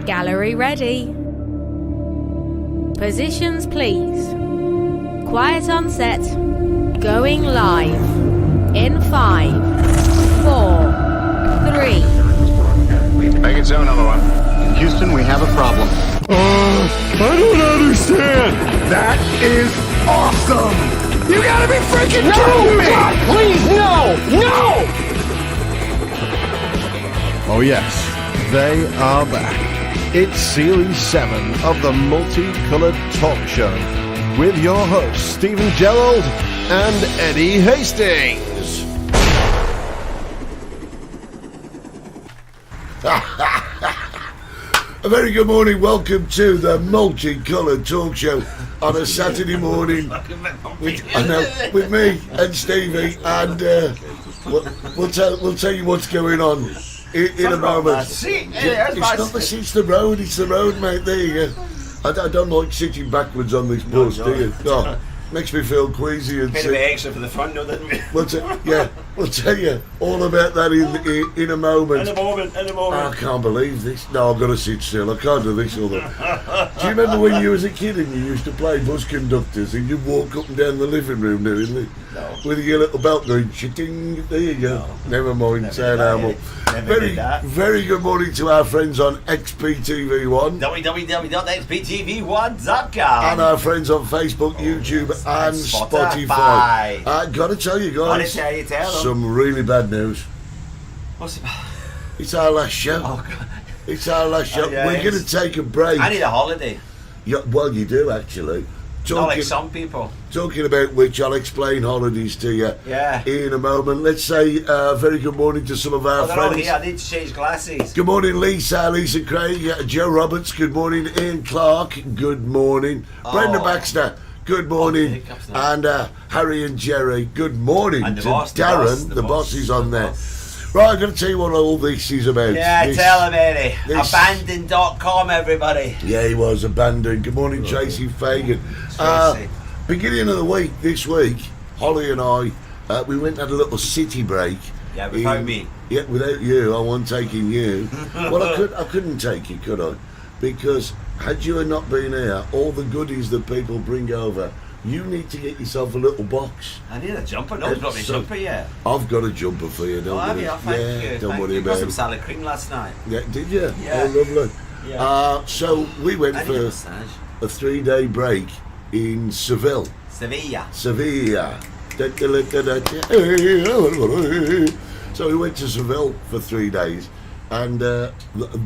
Gallery ready. Positions please. Quiet on set. Going live. In 5, 4, 3. Make it so, number one. Houston, we have a problem. I don't understand. That is awesome. You gotta be freaking kidding me. God, please, no! No! Oh yes, they are back. It's Series 7 of the Multicoloured Talk Show with your hosts Stephen Gerald and Eddie Hastings. A very good morning. Welcome to the Multicoloured Talk Show on a Saturday morning with me and Stevie, and we'll tell you what's going on in a moment. It's not the seat, it's the road. It's the road, mate. There you go. I don't like sitting backwards on this bus, do you? No, makes me feel queasy and Paid a bit extra for the front, no, didn't we? We'll tell you all about that in a moment. In a moment. I can't believe this. No, I've got to sit still. I can't do this all the time. Do you remember when you was a kid and you used to play bus conductors and you'd walk up and down the living room doing it? No. With your little belt going, shitting. There you go. No. Never mind, saying how very good morning to our friends on XPTV1. www.xptv1.com. And our friends on Facebook, YouTube and Spotify. Gotta tell you guys, Tell them. some really bad news. What's it? It's our last show. Oh, God. It's our last show. Yeah, We're going to take a break. I need a holiday. Yeah, well, you do actually. Not like some people. Talking about which, I'll explain holidays to you in a moment. Let's say very good morning to some of our friends. Here. I need to change glasses. Good morning, Lisa Craig, Joe Roberts. Good morning, Ian Clark. Good morning, Brenda Baxter. Good morning, and Harry and Jerry. Good morning and the to boss, Darren. The boss is on there. Right, I'm going to tell you what all this is about. Yeah, tell him, Eddie. Abandoned.com, everybody. Yeah, he was abandoned. Good morning, Tracy Fagan. Beginning of the week, this week, Holly and I, we went and had a little city break. Yeah, without me. Yeah, without you. I wasn't taking you. Well, I couldn't take you, could I? Because had you not been here, all the goodies that people bring over, you need to get yourself a little box. I need a jumper. No one's got me a jumper yet. I've got a jumper for you, don't worry. Thank you. Don't worry about it. I got some salad cream last night. Yeah, did you? Yeah. Oh, lovely. Yeah. So we went for a 3-day break in Seville. Sevilla. So we went to Seville for 3 days, and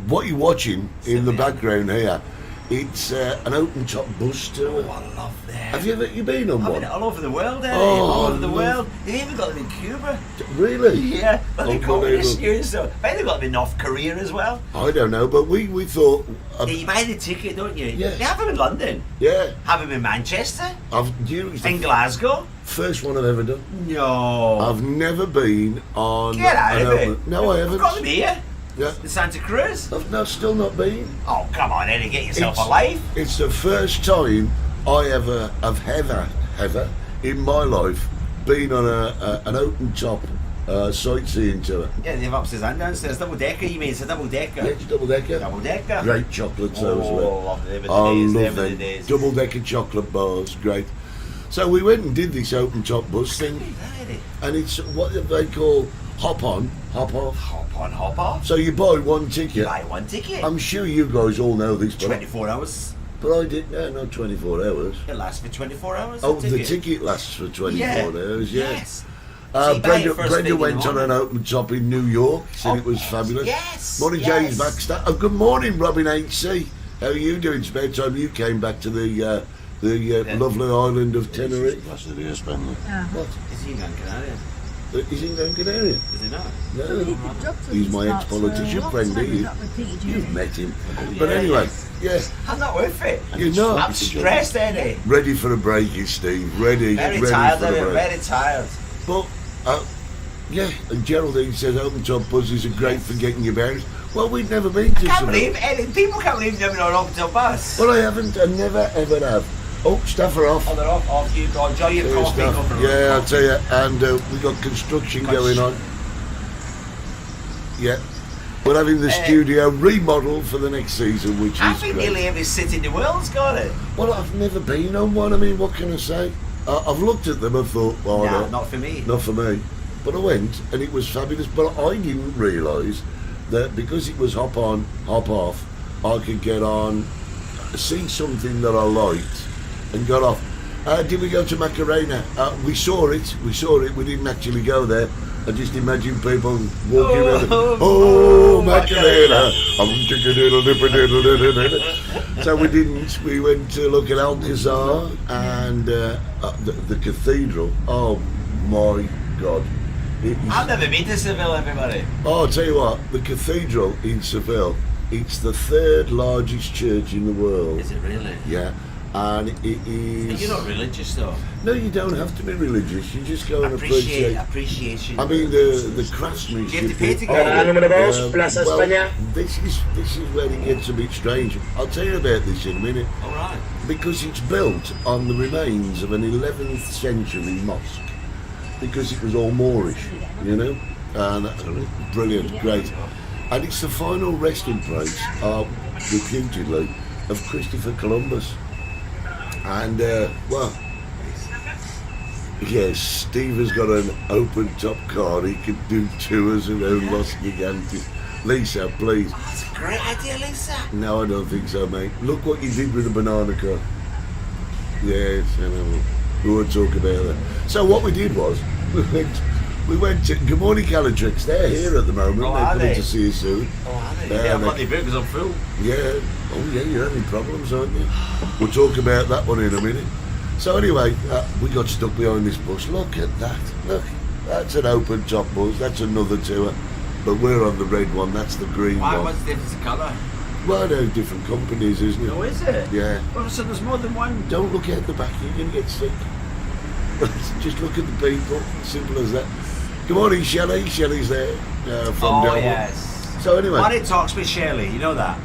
what you're watching in the background here, it's an open-top bus tour. Oh, I love that. Have you been on one? I've been all over the world, Eddie. Oh, all over the world. They've even got them in Cuba. Really? Yeah. But they communist Unbelievable. years, so maybe they've got them in North Korea as well. I don't know, but we thought... You buy the ticket, don't you? Yeah. They have them in London. Yeah. Have them in Manchester. In Glasgow. First one I've ever done. No. I've never been on... Get out of it. No, I haven't. We've got them here. Yeah. In Santa Cruz. I've still not been. Oh, come on, Eddie, get yourself a life. It's the first time I ever in my life been on an open top sightseeing tour. Yeah, they have upstairs and downstairs. Double decker, you mean? It's a double decker. Yeah, it's double decker. Double decker. Great chocolates those were. Love them. I love them. Double decker chocolate bars, great. So we went and did this open top bus thing, and it's what they call hop on, hop off. Hop on, hop off. So you buy one ticket. You buy one ticket. I'm sure you guys all know this. 24 hours. But I didn't. No, not 24 hours. It lasts for 24 hours. Oh, the ticket lasts for 24 hours. Yeah. Yes. So Brenda went on an open top in New York. Said it was fabulous. Yes. Morning, James Baxter. Oh, good morning, Robin HC. How are you doing? Spare time you came back to the lovely island of Tenerife. That's the day spent there. What? Is he in Gran Canaria? Is he in Gran Canaria? Is he not? No. He's my ex-politician friend, You've met him. But anyway, yeah. I'm not with it. You're not? I'm stressed, Eddie. Ready for a break, is Steve. Ready Very for tired, a break. very tired. But, yeah, and Geraldine says open top buses are great for getting your bearings. Well, we've never been to Can't believe Eddie. People can't believe you've never been on an open top bus. Well, I haven't. I never, ever have. Oh, staff are off. Oh, they're off. You go. Enjoy your coffee. Go for a yeah, I'll tell you. And we've got construction going on. Yeah. We're having the studio remodeled for the next season, which I is think great. nearly every city in the world's got it. Well, I've never been on one. I mean, what can I say? I've looked at them and thought, oh, No, no, not for me. not for me. But I went, and it was fabulous. But I didn't realise that because it was hop on, hop off, I could get on, see something that I liked, and got off. Did we go to Macarena? We saw it. We didn't actually go there. I just imagine people walking around. Oh, Macarena! So we didn't. We went to look at Alcazar and the cathedral. Oh my God! I've never been to Seville, everybody. Oh, I'll tell you what. The cathedral in Seville. It's the third largest church in the world. Is it really? Yeah. And it is. You're not religious, though. No, you don't have to be religious. You just go and appreciate. Appreciation. I mean, the craftsmanship. Do you have to pay to go? Well, this is where it gets a bit strange. I'll tell you about this in a minute. All right. Because it's built on the remains of an 11th century mosque. Because it was all Moorish, you know. And brilliant, great. And it's the final resting place, reputedly, of Christopher Columbus. And, well, yes, Steve has got an open-top car. He can do tours around Los Gigantes. Lisa, please. Oh, that's a great idea, Lisa. No, I don't think so, mate. Look what you did with the banana car. Yes, I know. We won't talk about that. So what we did was, we went to Good Morning Calatrix. They're here at the moment. Oh, They're are coming they? to see us soon. Oh, are they? Yeah, Yeah, I've they- got the book because I'm full. Yeah. Oh, yeah, you're having problems, aren't you? We'll talk about that one in a minute. So anyway, we got stuck behind this bus. Look at that. Look, that's an open top bus. That's another tour. But we're on the red one. That's the green Why? one. What's the difference in colour? Well, they're different companies, isn't it? Oh, is it? Yeah. Well, so there's more than one. Don't look at the back. You're going to get sick. Just look at the people. Simple as that. Good morning, Shelley. Shelley's there from Delmore. Yes. So anyway. Money talks with Shirley, you know that?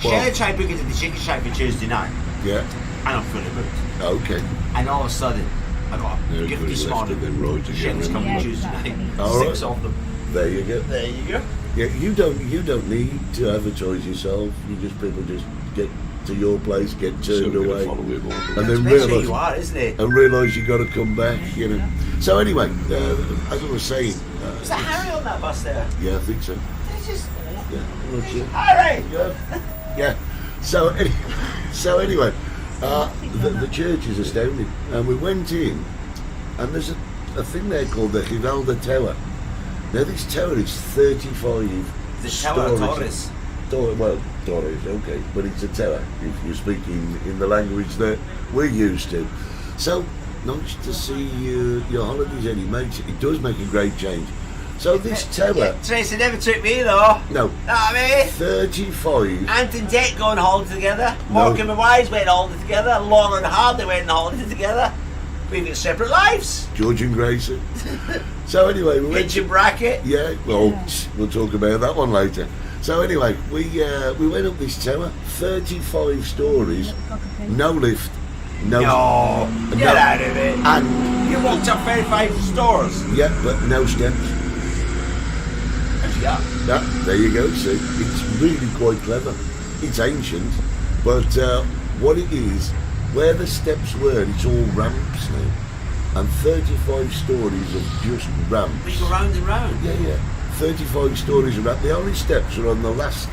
Shirley tried booking to the chicken shack for Tuesday night, Yeah. and I'm fully booked. Okay. And all of a sudden, I got a gift this morning. Shirley's coming Tuesday night. All right. 6 of them. There you go. There you go. Yeah, you don't need to advertise yourself. People just get to your place, get turned away, and then Depends who you are, isn't it? realise you got to come back. You know. So anyway, as I was saying, Was that Harry on that bus there? yeah, I think so. It's just Yeah, that's it. Harry. Yeah. So anyway, the church is astounding, and we went in, and there's a thing there called the Givalda Tower. Now this tower is 35 The stories. Tower of Torres. Torres, okay, but it's a tower if you're speaking in the language that we're used to. So nice to see your holidays, Eddie, mate. It does make a great change. So this tower, Yeah, Tracy never took me though. no, Know what I mean? 35. Ant and Dick going holiday together. No. Mark and my wives went on holiday together. Laura and Hardy went on holiday together. We've got separate lives. George and Grayson. So anyway, we went. Kitchen bracket. Yeah, well, we'll talk about that one later. So anyway, we went up this tower, 35 stories, no lift, No, get no- out of it. and You walked up 35 stores. yeah, but no steps. Yeah. There you go. See, it's really quite clever. It's ancient, but what it is, where the steps were, it's all ramps now, and 35 stories of just ramps. We go round and round. Yeah. 35 stories of ramp. The only steps are on the last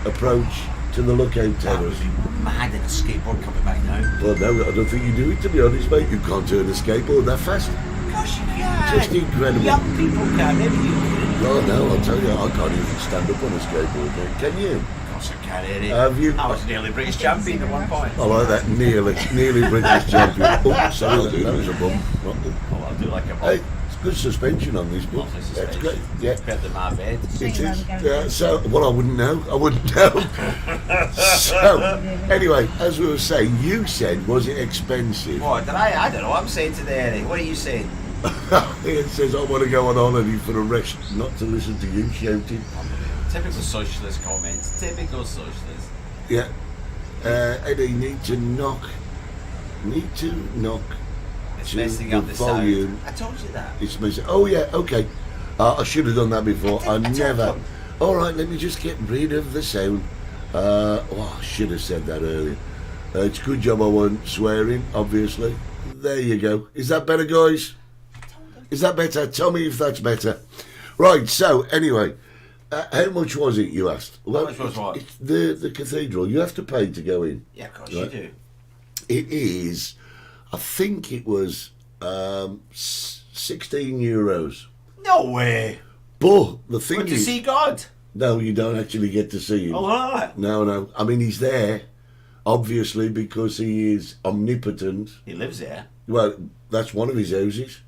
approach to the lookout That towers. would be mad in a skateboard coming back now. Well, no, I don't think you do it, to be honest, mate. You can't turn a skateboard that fast. Gosh, you can. Just incredible. Young people can. Maybe you can. Oh, no, I'll tell you, I can't even stand up on a skateboard, mate. Can you? Gosh, I can't hear it. Have you? I was nearly British champion at one point. I like that. Nearly British champion. Oh, sorry, that was a bum. Oh, I'll do like a Hey, it's good suspension on this book. That's great. Yeah. Better than my bed. It is. Yeah, so, well, I wouldn't know. So, anyway, as we were saying, you said, was it expensive? What did I don't know what I'm saying today, Eddie. What are you saying? It says, I want to go on holiday for a rest, not to listen to you shouting. Typical socialist comments. Typical socialist. Yeah. Eddie, need to knock It's to messing the up the volume. sound. I told you that. It's missing. Oh, yeah, okay. I should have done that before. I I told never. them. All right, let me just get rid of the sound. I should have said that earlier. It's a good job I wasn't swearing, obviously. There you go. Is that better, guys? Is that better? Tell me if that's better. Right, so anyway, how much was it, you asked? How much was what? It's the cathedral. You have to pay to go in. Yeah, of course Right. you do. It is, I think it was 16 euros. No way. But the thing But to is, see God. no, you don't actually get to see him. Oh, all right. No. I mean, he's there, obviously, because he is omnipotent. He lives there. Well, that's one of his houses.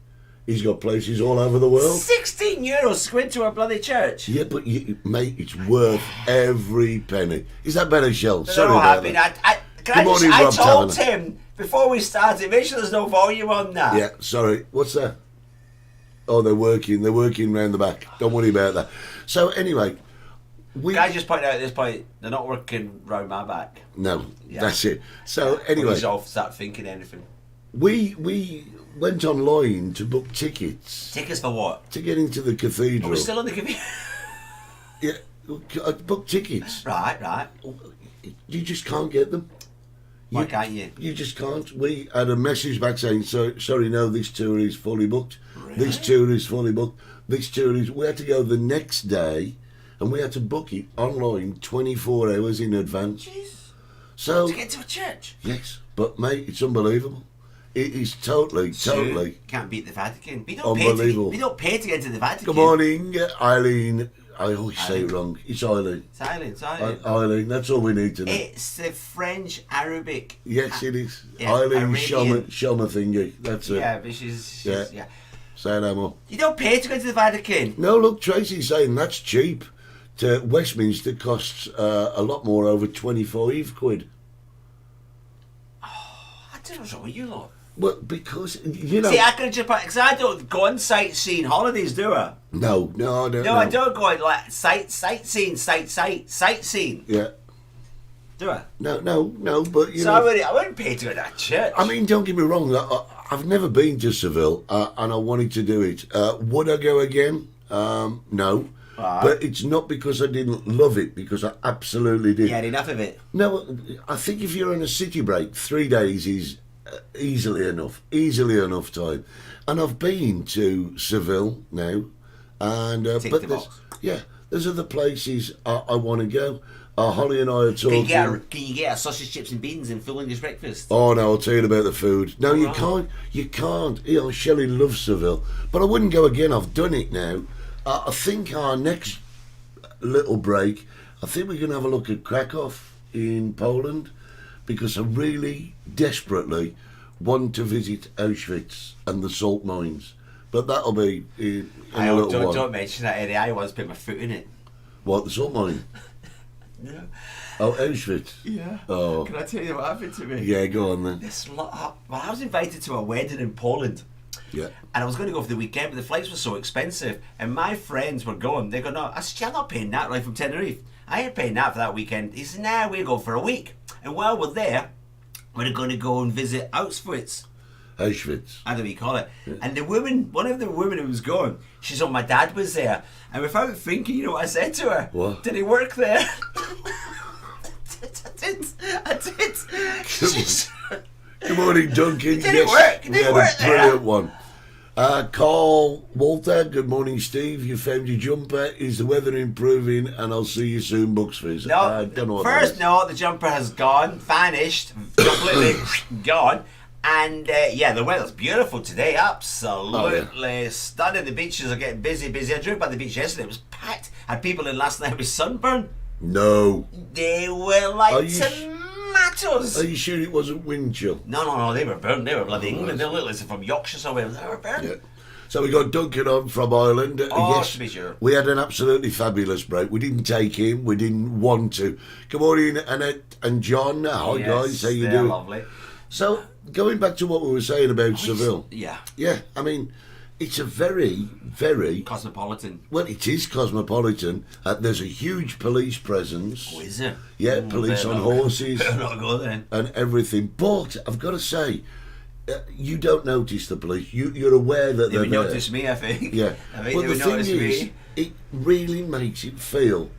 He's got places all over the world. 16 euros to go into a bloody church. Yeah, but mate, it's worth every penny. Is that better, Shell? They're Sorry all about happy. that. I Good morning, I Rob told Taverner. him before we started, make sure there's no volume on that. Yeah, sorry. What's that? Oh, they're working round the back. Don't worry about that. So anyway, Can I just point out at this point, they're not working round my back. No, Yeah. that's it. So anyway, Please don't start thinking anything. we went online to book tickets Tickets for what? to get into the cathedral. We're still on the computer. Yeah, I booked tickets. Right. You just can't get them. Why can't you? You just can't. We had a message back saying, sorry, no, this tour is fully booked. This tour is fully booked. This tour is... We had to go the next day and we had to book it online 24 hours in advance. Jeez. So, To get to a church. yes, but mate, it's unbelievable. It is totally. Can't beat the Vatican. Unbelievable. We don't pay to get into the Vatican. Good morning, Eileen. I always say it wrong. It's Eileen. It's Island. Eileen, that's all we need to know. It's the French Arabic. Yes, it is. Yeah, Eileen Arabian. Shoma thingy. That's it. Yeah, but she's Yeah. yeah. Say no more. You don't pay to go to the Vatican. No, look, Tracy's saying that's cheap. To Westminster costs a lot more, over 25 quid. I don't know what's wrong with you lot. Well, because, you know... See, I can just because I don't go on sightseeing holidays, do I? No, I don't go on like sightseeing. Yeah. Do I? No, but, you So know... I wouldn't pay to go to that church. I mean, don't get me wrong, I've never been to Seville, and I wanted to do it. Would I go again? No. Right. But it's not because I didn't love it, because I absolutely did. you had enough of it. No, I think if you're on a city break, 3 days is easily enough time. And I've been to Seville now, and Tick but the there's, box. yeah, there's other places I want to go. Holly and I are Can talking. you get a sausage, chips, and beans and full English breakfast? Oh no, I'll tell you about the food. No, you Right. can't. You can't. You know, Shelley loves Seville, but I wouldn't go again. I've done it now. I think our next little break, I think we're going to have a look at Krakow in Poland, because I really desperately want to visit Auschwitz and the salt mines. But that'll be in a little while. Don't mention that area. I once put my foot in it. What, the salt mine? No. Oh, Auschwitz. Yeah. Oh. Can I tell you what happened to me? Yeah, go on then. Well, I was invited to a wedding in Poland. Yeah. And I was going to go for the weekend, but the flights were so expensive. And my friends were going. They go, no. I said, I'm not paying that right from Tenerife. I ain't paying that for that weekend. He said, nah, we're going for a week. And while we're there, we're going to go and visit Auschwitz. Auschwitz. I don't know what you call it. Yeah. And the woman, one of the women who was going, she said, my dad was there. And without thinking, you know what I said to her? What? Did he work there? I did. Good morning, Duncan. Did it work? Did we it had work a brilliant one. Carl Walter, good morning, Steve. You found your jumper. Is the weather improving? And I'll see you soon, Bucksfizz. No, I don't know what that first is. no, the jumper has gone, vanished, completely gone. And yeah, the weather's beautiful today, absolutely stunning. The beaches are getting busy. I drove by the beach yesterday, it was packed. Had people in last night with sunburn. No. They were like tomatoes. Are you sure it wasn't wind chill? No, they were burnt. They were bloody England. They looked like from Yorkshire somewhere. They were burnt. Yeah. So we got Duncan on from Ireland. To be sure. We had an absolutely fabulous break. We didn't take him. We didn't want to. Good morning, Annette and John. Hi, guys. How you doing? Lovely. So, going back to what we were saying about Seville. Yeah. Yeah, I mean, it's a very, very... Cosmopolitan. Well, it is cosmopolitan. There's a huge police presence. Oh, is there? Yeah, police on horses. Better not go then. And everything. But, I've got to say, you don't notice the police. You're aware that They they're would there. notice me, I think. Yeah. I think But they the would thing notice is, me. it really makes it feel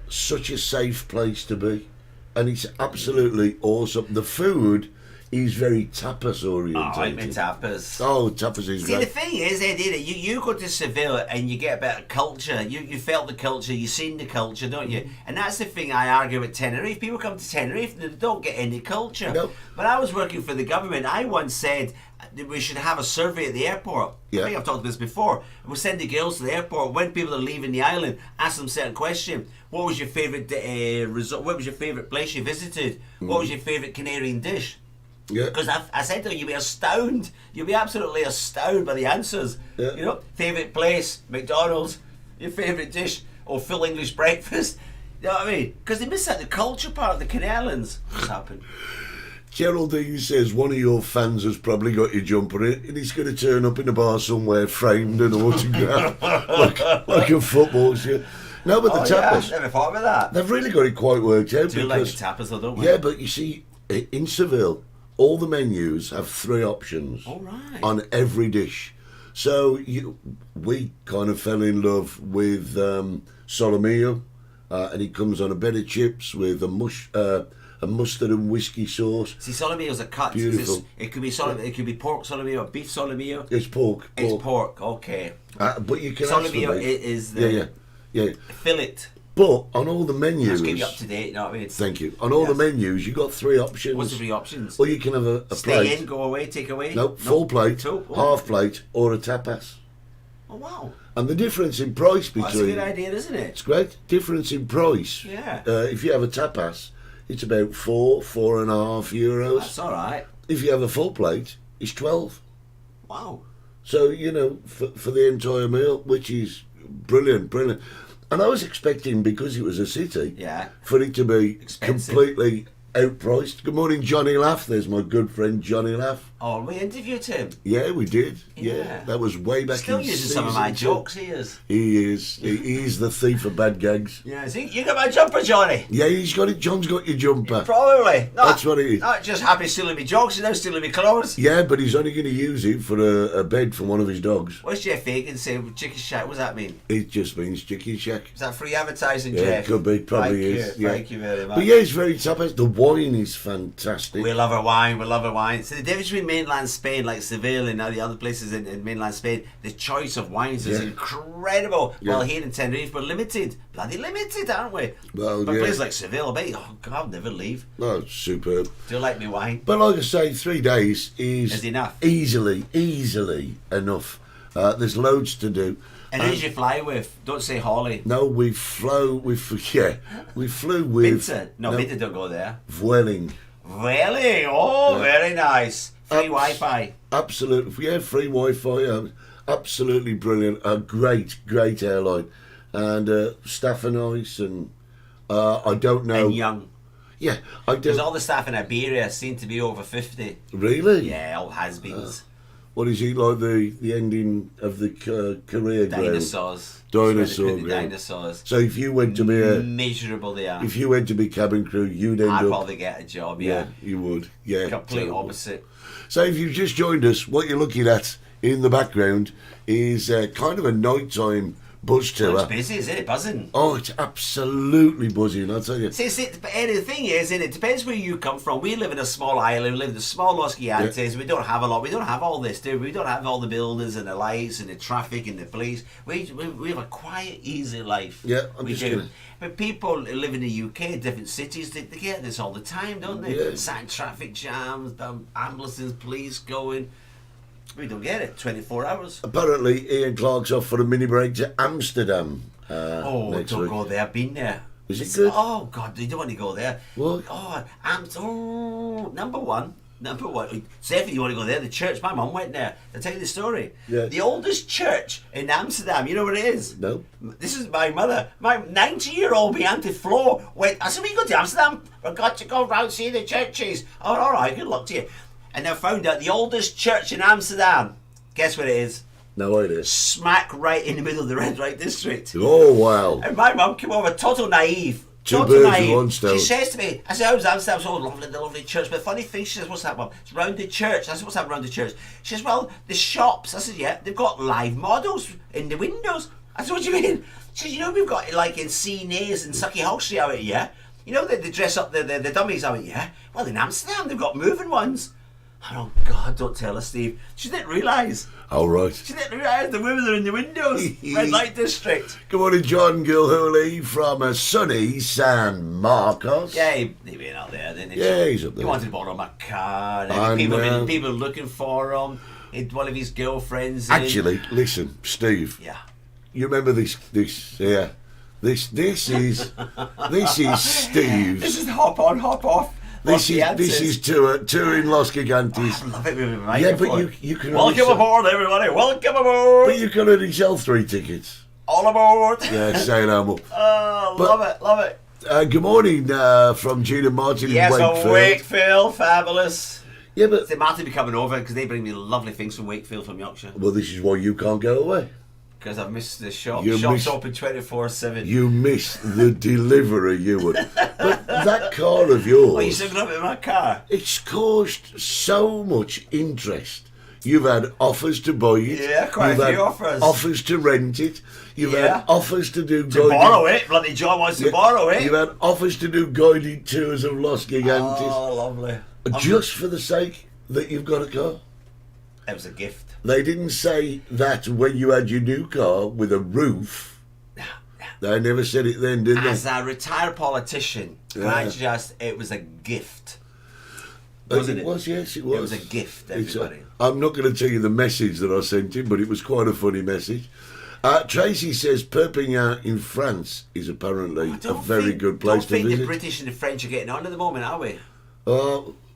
such a safe place to be, and it's absolutely awesome. The food is very tapas oriented. Oh, I mean tapas. Oh, tapas is See, the great. thing is, Eddie, you go to Seville and you get a bit of culture. You felt the culture, you've seen the culture, don't you? And that's the thing I argue with Tenerife. People come to Tenerife and they don't get any culture. No. But I was working for the government. I once said that we should have a survey at the airport. Yeah. I think I've talked about this before. We'll send the girls to the airport when people are leaving the island. Ask them a certain question. What was your favourite resort? What was your favourite place you visited? What was your favourite Canarian dish? Yeah. Because I said to her, you'll be astounded. You'll be absolutely astounded by the answers. Yeah. You know, favourite place, McDonald's, your favourite dish, or full English breakfast. You know what I mean? Because they miss out the culture part of the Canary Islands. What's happened? Geraldine says one of your fans has probably got your jumper in, and he's going to turn up in a bar somewhere framed and autographed like a football shirt. No, but the Yeah, tapas, never thought about that. they've really got it quite worked out. Do you like the because, tapas though, don't we? yeah, but you see, in Seville, all the menus have 3 options All right. on every dish. So we kind of fell in love with solomillo, and it comes on a bed of chips with a mustard and whiskey sauce. See, solomillo's a cut. Beautiful. It could be it could be pork solomillo, beef solomillo. It's pork. It's pork. Okay. But you can ask for Solomillo me. is the Yeah. fillet. But on all the menus, Let's keep you up to date. You know what I mean? thank you. On all the menus, you got 3 options. What's the 3 options? Or you can have a Stay plate. in, go away, take away. No, full plate, Two? Oh. half plate, or a tapas. Oh wow. And the difference in price Well, that's a between good idea, isn't it? it's great difference in price. Yeah. If you have a tapas, it's about €4.5. That's all right. If you have a full plate, it's 12. Wow. So for the entire meal, which is brilliant. And I was expecting, because it was a city, Yeah. for it to be Expensive. completely outpriced. Good morning, Johnny Laugh. There's my good friend Johnny Laugh. Oh, we interviewed him. Yeah, we did. Yeah. Yeah, that was way back Still in using some of my season 2. jokes. He is. He is. He is the thief of bad gags. Yeah. See, you got my jumper, Johnny. Yeah, he's got it. John's got your jumper. Probably. Not, That's what it is. Not just happy stealing me jokes, he's now stealing me clothes. Yeah, but he's only going to use it for a bed for one of his dogs. What's Jeff Fagan saying? Chicken shack. What does that mean? It just means chicken shack. Is that free advertising, Yeah, Jeff? it could be. Probably Thank is. You. Yeah. Thank you very much. But yeah, it's very tapas. The wine is fantastic. We love our wine. We love our wine. So the difference between mainland Spain, like Seville and all the other places in mainland Spain, the choice of wines is Yeah. incredible. Yeah. Well, here in Tenerife, we're limited. Bloody limited, aren't we? Well, but yeah. places like Seville, I bet you, oh God, I'll never leave. Oh, superb. Do you like me wine? But like I say, 3 days Is enough. Easily enough. There's loads to do. And who did you fly with? Don't say Holly. No, we flew with Vincent. No, Vincent don't go there. Vueling. Really? Oh, Yeah. very nice. Free Wi-Fi. Absolutely, yeah, free Wi-Fi. Absolutely brilliant. A great airline, and staff are nice. And I don't know. And young. Yeah, I Because don't. all the staff in Iberia seem to be over 50. Really? Yeah, all has-beens. What is it like? The ending of the career ground? Dinosaurs. Dinosaur That's where they put the ground. dinosaurs. So if you went to be a Miserable they are. if you went to be cabin crew, you'd end I'd up. probably get a job, Yeah, yeah. you would. Yeah, Complete terrible. opposite. So if you've just joined us, what you're looking at in the background is kind of a nighttime bus tour. It's busy, isn't it? Buzzing. Oh, it's absolutely buzzing, I'll tell you. See, but the thing is, it depends where you come from. We live in a small island, we live in a small Los Gigantes. We don't have a lot. We don't have all this, do we? We don't have all the buildings and the lights and the traffic and the police. We have a quiet, easy life. Yeah, I'm we just do. gonna- But people who live in the UK, different cities, they get this all the time, don't they? Yeah. Sat in traffic jams, ambulances, police going. We don't get it. 24 hours. Apparently, Ian Clark's off for a mini break to Amsterdam Oh, next don't week. go there. I've been there. Is it good? Oh God, you don't want to go there. What? Oh, number one. So if you want to go there, the church. My mum went there. I'll tell you the story. Yeah. The oldest church in Amsterdam. You know where it is? No. This is my mother. My 90-year-old Auntie Flo went. I said, "We go to Amsterdam. We've got to go round see the churches." Oh, all right. Good luck to you. And I found out the oldest church in Amsterdam. Guess what it is? No idea. Smack right in the middle of the red light district. Oh, wow. And my mum came over, total naive. Two Total birds with naive. one stone. She says to me, I said, how's Amsterdam? So lovely, the lovely church. But the funny thing, she says, what's that, Mum? It's round the church. I said, what's that round the church? She says, well, the shops. I said, yeah, they've got live models in the windows. I said, what do you mean? She said, you know, we've got like in CNAs and Sucky Hawksley out here, yeah? You know, they dress up the dummies out here. Well, in Amsterdam, they've got moving ones. Oh, God, don't tell her, Steve. She didn't realise. All right. She didn't realise the women are in the windows. Red light district. Good morning, John Gilhooly from a sunny San Marcos. Yeah, he been out there, didn't he? Yeah, he's up there. He wanted to borrow my car. I know. People looking for him. One of his girlfriends. Actually, listen, Steve. Yeah. You remember this? Yeah. This is Steve. This is hop on, hop off. This is touring Los Gigantes. I love it with my Yeah, microphone. but you can Welcome aboard, everybody. Welcome aboard. But you can only sell 3 tickets. All aboard. Yeah, say no more. Oh, But- love it. Good morning from Gina Martin Yes, in Wakefield. Wakefield, fabulous. Yeah, but See, Martin be coming over because they bring me lovely things from Wakefield, from Yorkshire. well, this is why you can't go away. Because I've missed the shop. You Shop's missed- open 24/7. You missed the delivery, you would. But that car of yours, Oh, you still got up in my car? it's caused so much interest. You've had offers to buy it. Yeah, quite You've a had few offers. Offers to rent it. You've Yeah. had offers to do To borrow it. Bloody John wants to borrow it. You've had offers to do guided tours of Los Gigantes, Oh, lovely. just for the sake that you've got a car. It was a gift. They didn't say that when you had your new car with a roof. They never said it then, did they? As a retired politician, can I Yeah. just, it was a gift. It Wasn't it? was, yes, it was. It was a gift, It's everybody. I'm not going to tell you the message that I sent him, but it was quite a funny message. Tracy says Perpignan in France is apparently a very good place to Don't think the visit. British and the French are getting on at the moment, are we?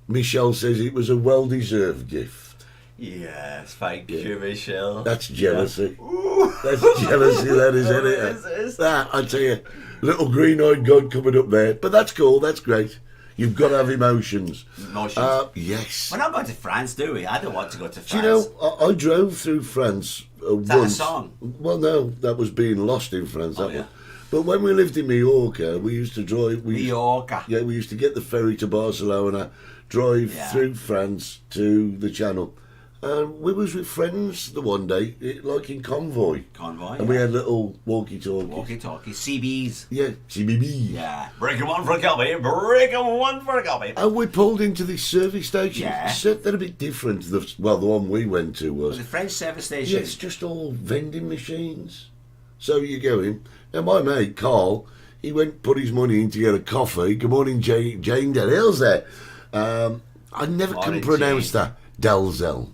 Michelle says it was a well-deserved gift. Yes, thank you, Michelle. That's jealousy. Ooh. That's jealousy, that is, isn't it? It is. That, I tell you, little green-eyed god coming up there. But that's cool, that's great. You've got to have emotions. Emotions. Yes. We're not going to France, do we? I don't want to go to France. Do you know, I drove through France that a once. song? Well, no, that was being lost in France. Oh, that yeah. one. But when we lived in Mallorca, we used to drive. Mallorca. Yeah, we used to get the ferry to Barcelona, drive Yeah. through France to the Channel. And we was with friends the one day, like in convoy. Convoy, And we yeah. had little walkie-talkies. Walkie-talkie, CBs. Yeah, CBB. Yeah. Break 'em one for a copy. Break 'em one for a copy. And we pulled into this service station. Yeah. So they're a bit different. The one we went to was. The French service station. Yeah, it's just all vending machines. So you go in. Now, my mate, Carl, he went put his money in to get a coffee. Good morning, Jane Delzel's there. I never can Morning, pronounce Jane. that. Delzel.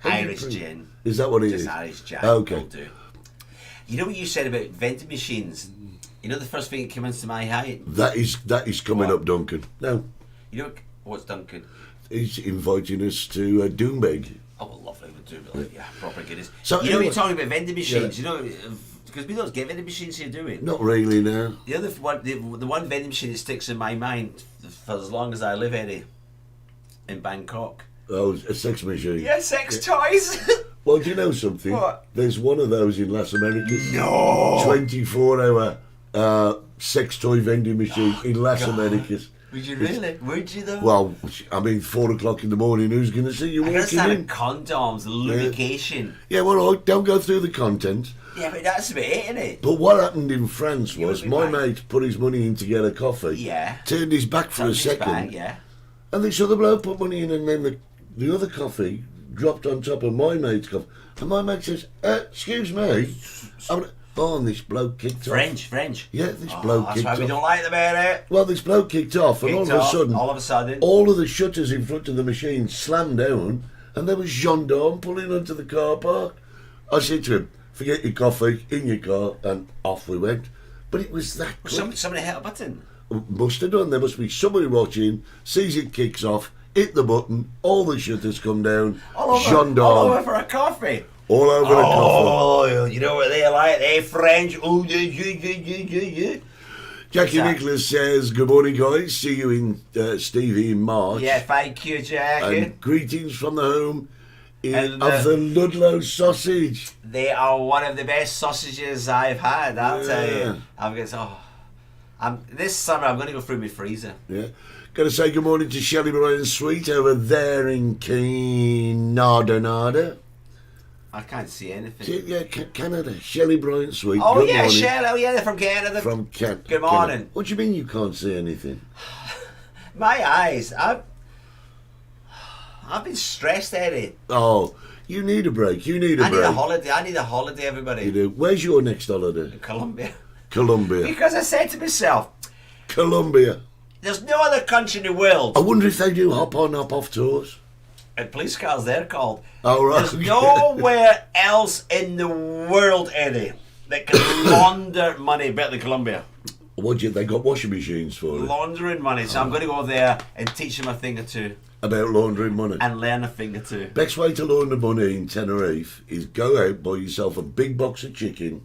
Irish gin. Is that what it is? Just Irish Jack. Okay. Will do. You know what you said about vending machines? You know the first thing that came into my head? That is coming What? up, Duncan. No, You know what's Duncan? he's inviting us to Doombeg. Oh, well, lovely. We'll do yeah, proper Guinness. So you know anyway- you're talking about vending machines. Yeah. You know, because we don't get vending machines here, do we? Not really now. The other one, the one vending machine that sticks in my mind for as long as I live, Eddie, in Bangkok. Oh, a sex machine. Yeah, sex toys. Well, do you know something? What? There's one of those in Las Americas. No. 24-hour sex toy vending machine in Las God. Americas. Would you really? Would you though? Well, I mean, 4 o'clock in the morning, who's going to see you I walking understand in? condoms, lubrication. Yeah, well, don't go through the content. Yeah, but that's a bit it, isn't it? But what happened in France You was would be my right. mate put his money in to get a coffee, Yeah. turned his back for a Something's second, bad, yeah. and this other bloke put money in, and then the other coffee dropped on top of my mate's coffee. And my mate says, excuse me. And this bloke kicked off. French. Yeah, this bloke That's kicked why we off. don't like them, Eddie. Well, this bloke kicked off, and all of a sudden, all of the shutters in front of the machine slammed down, and there was gendarme pulling onto the car park. I said to him, forget your coffee, in your car, and off we went. But it was that quick. Somebody hit a button. Must have done. There must be somebody watching, sees it kicks off, hit the button, all the shutters come down, All gendarme, over for a coffee. all over the coffee. Oh, you know what they like? They French. Oh, yeah. Jackie Exactly. Nicholas says, good morning, guys. See you in Stevie in March. Yeah, thank you, Jackie. And greetings from the home And, of the Ludlow sausage. They are one of the best sausages I've had, I'll tell Yeah. you. This summer I'm going to go through my freezer. Yeah. Got to say good morning to Shelley Moran Sweet over there in Nada. I can't see anything. Yeah, Canada. Shelley Bryant Sweet. Oh, Good yeah, morning. Shell. Oh, yeah, they're from Canada. From Good morning. Canada. What do you mean you can't see anything? My eyes. I've been stressed, Eddie. Oh, you need a break. You need a I break. need a holiday. I need a holiday, everybody. You do. Where's your next holiday? Colombia. Colombia. Because I said to myself, Colombia. there's no other country in the world. I wonder if they do hop on, hop off tours. And police cars, they're called. Oh, right. There's nowhere else in the world, Eddie, that can launder money better than Colombia. They got washing machines for it. Laundering money. So I'm going to go there and teach them a thing or two. About laundering money. And learn a thing or two. Best way to launder money in Tenerife is go out, buy yourself a big box of chicken,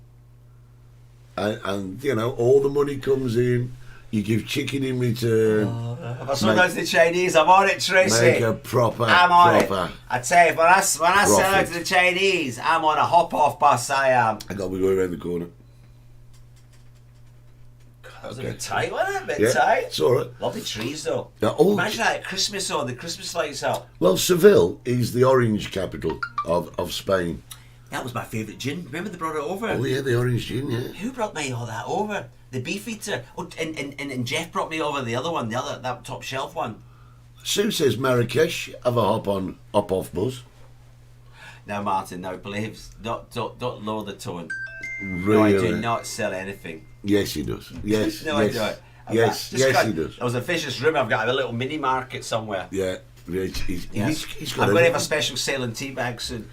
and you know, all the money comes in, you give chicken in return. If I sold out to the Chinese, I'm on it, Tracy. Make a proper, I'm on proper. it. I tell you, when I sell out profit. to the Chinese, I'm on a hop-off bus, I am. I got to go around the corner. That was a bit tight, wasn't it? A bit Yeah, tight. it's all right. Lovely trees, though. Now, all- Imagine that at Christmas, though, the Christmas lights out. Well, Seville is the orange capital of Spain. That was my favourite gin. Remember they brought it over? Oh yeah, the orange gin, yeah. Who brought me all that over? The Beefeater. Oh, and Jeff brought me over the other one, that top shelf one. Sue says Marrakesh, have a hop on, hop off bus. Now, Martin, now, please, don't lower the tone. Really? No, I do not sell anything. Yes, he does. Yes, No, yes. I don't. Yes, he does. There was a vicious rumour I've got a little mini market somewhere. Yeah, he's got I'm going to have a everything. special sale on tea bags soon.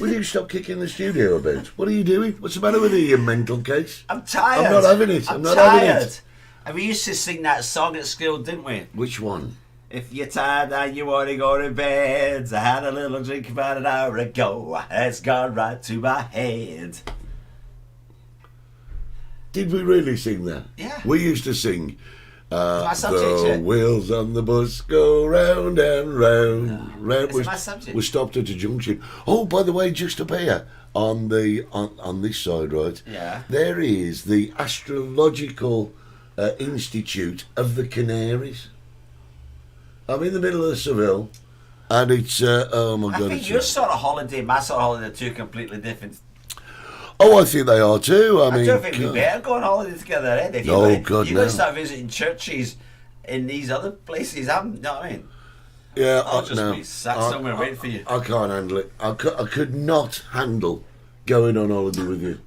Will you stop kicking the studio about? What are you doing? What's the matter with you, you mental case? I'm tired. I'm not having it. I'm not tired. having it. And we used to sing that song at school, didn't we? Which one? If you're tired and you want to go to bed, I had a little drink about an hour ago. It's gone right to my head. Did we really sing that? Yeah. We used to sing. My subject, The yeah. wheels on the bus go round and round. round. Is it my subject? We stopped at a junction. Oh, by the way, just up here on this side, right? Yeah. There is the Astrological Institute of the Canaries. I'm in the middle of Seville, and it's oh my I god! think It's your sort of holiday, my sort of holiday are two completely different. oh, I think they are too. I I mean, don't think we God. better go on holiday together, eh? If No, you're God, going no. to start visiting churches in these other places, you know what I mean? Yeah, I'll just no. be sat somewhere waiting for you. I can't handle it. I could not handle going on holiday with you.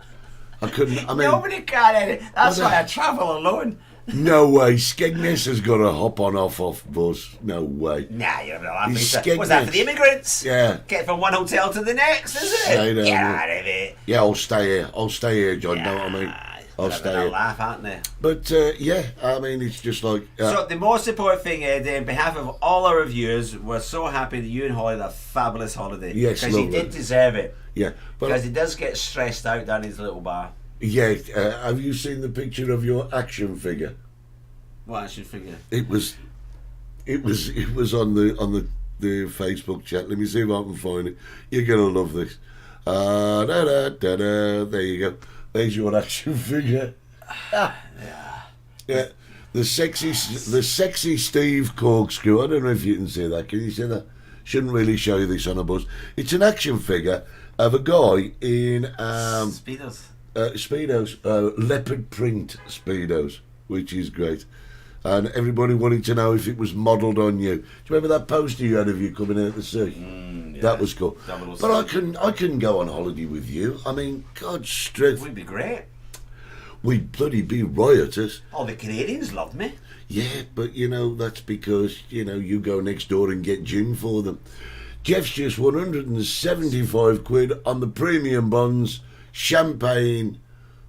I couldn't. I mean, Nobody can, Eddie. That's Well, why I travel alone. no way. Skegness has got a hop on off bus. No way. Nah, you're not He's laughing. What's that for the immigrants? Yeah. Get from one hotel to the next, isn't Stay it? there, Get mate. out of it. Yeah, I'll stay here. I'll stay here, John. Know what I mean? I'll stay They'll here. laugh, aren't they? But yeah, I mean, it's just like. So the most important thing, Eddie, on behalf of all our reviewers, we're so happy that you and Holly had a fabulous holiday. Yes, because he lovely. did deserve it. yeah, Because but he does get stressed out down his little bar. yeah. Have you seen the picture of your action figure? Well, I should figure. It was on the Facebook chat. Let me see if I can find it. You're gonna love this. There you go. There's your action figure. Yeah. The sexy Steve corkscrew. I don't know if you can see that. Can you see that? Shouldn't really show you this on a bus. It's an action figure of a guy in Speedos. Speedos, leopard print Speedos, which is great. And everybody wanted to know if it was modelled on you. Do you remember that poster you had of you coming out to sea? Yeah. That was cool. 007. But I couldn't go on holiday with you. I mean, God's strength. Would be great. We'd bloody be riotous. Oh, the Canadians loved me. Yeah, but you know, that's because, you know, you go next door and get gin for them. Jeff's just 175 quid on the premium bonds. Champagne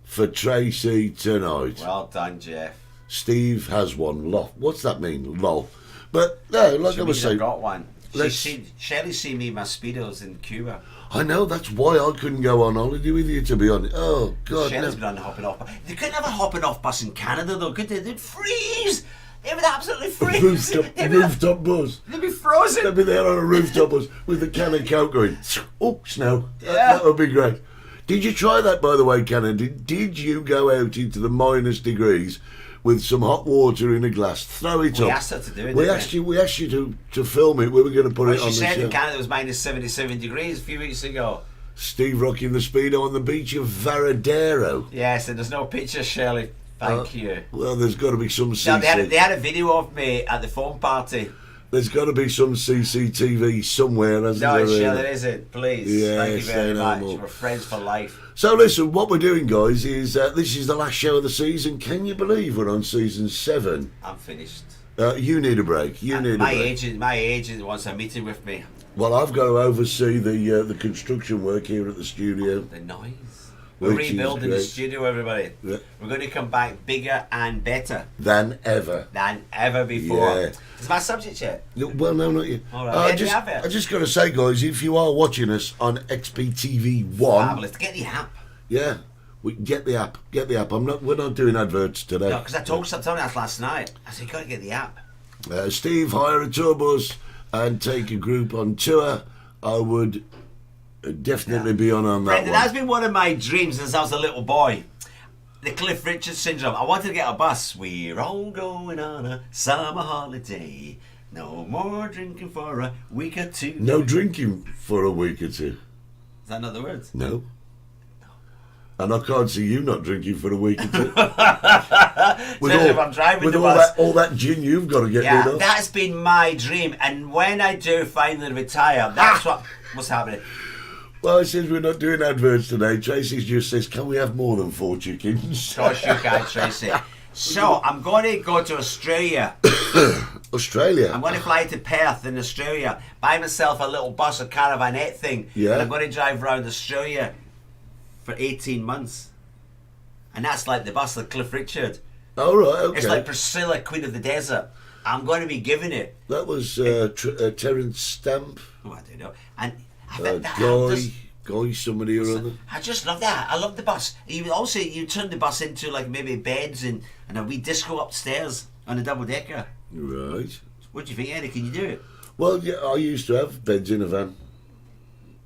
for Tracy tonight. Well done, Jeff. Steve has one. Lol. What's that mean? Lol. But no, like She I was means I saying, got one. let's- Shelley's seen me in my Speedos in Cuba. I know that's why I couldn't go on holiday with you, to be honest. Oh God, Shelley's no. been on the hopping off bus. They couldn't have a hopping off bus in Canada though, could they? They'd freeze. They would absolutely freeze. Rooftop bus. They'd be frozen. They'd be there on a rooftop bus with the can of Coke going, oh, snow. Yeah. That would be great. Did you try that, by the way, Cannon? Did you go out into the minus degrees with some hot water in a glass, throw it We up? asked her to do it, We didn't asked you to film it. We were going to put Well, it on she the said show. in Canada it was minus 77 degrees a few weeks ago. Steve rocking the Speedo on the beach of Varadero. Yes, and there's no picture, Shirley. Thank you. Well, there's got to be some No, they had a video of me at the phone party. There's got to be some CCTV somewhere, hasn't there? No, sure there isn't. Please. Yeah, Thank you very no much. more. We're friends for life. So listen, what we're doing, guys, is this is the last show of the season. Can you believe we're on season 7? I'm finished. You need a break. You need a break. My agent wants a meeting with me. Well, I've got to oversee the construction work here at the studio. The noise. We're Which is rebuilding the great. studio, everybody. Yeah. We're going to come back bigger and better Than ever. than ever before. Yeah. Is my subject yet? Well, no, not yet. All right. I just got to say, guys, if you are watching us on XPTV1, Fabulous. Get the app. yeah, we get the app. Get the app. We're not doing adverts today. No, because I told somebody else last night. I said, you got to get the app. Steve, hire a tour bus and take a group on tour. I would definitely be on that Brendan, one. that's been one of my dreams since I was a little boy. The Cliff Richard syndrome. I wanted to get a bus. We're all going on a summer holiday. No more drinking for a week or two. No drinking for a week or two. Is that not the words? No. And I can't see you not drinking for a week or two. Especially if I'm driving with the all bus. all that gin you've got to get rid Yeah, of. that's been my dream. And when I do finally retire, that's what's happening. Well, since we're not doing adverts today, Tracy just says, can we have more than 4 chickens? Gosh, you can't trace it. So, I'm going to go to Australia. Australia. I'm going to fly to Perth in Australia, buy myself a little bus, a caravanette thing, Yeah. and I'm going to drive around Australia for 18 months. And that's like the bus of Cliff Richard. Oh, right, okay. It's like Priscilla, Queen of the Desert. I'm going to be giving it. That was Terence Stamp, Oh, I don't know. And I think that Guy, somebody or other. I just love that. I love the bus. You turn the bus into like maybe beds and a wee disco upstairs on a double decker. Right. What do you think, Eddie? Can you do it? Well, yeah, I used to have beds in a van.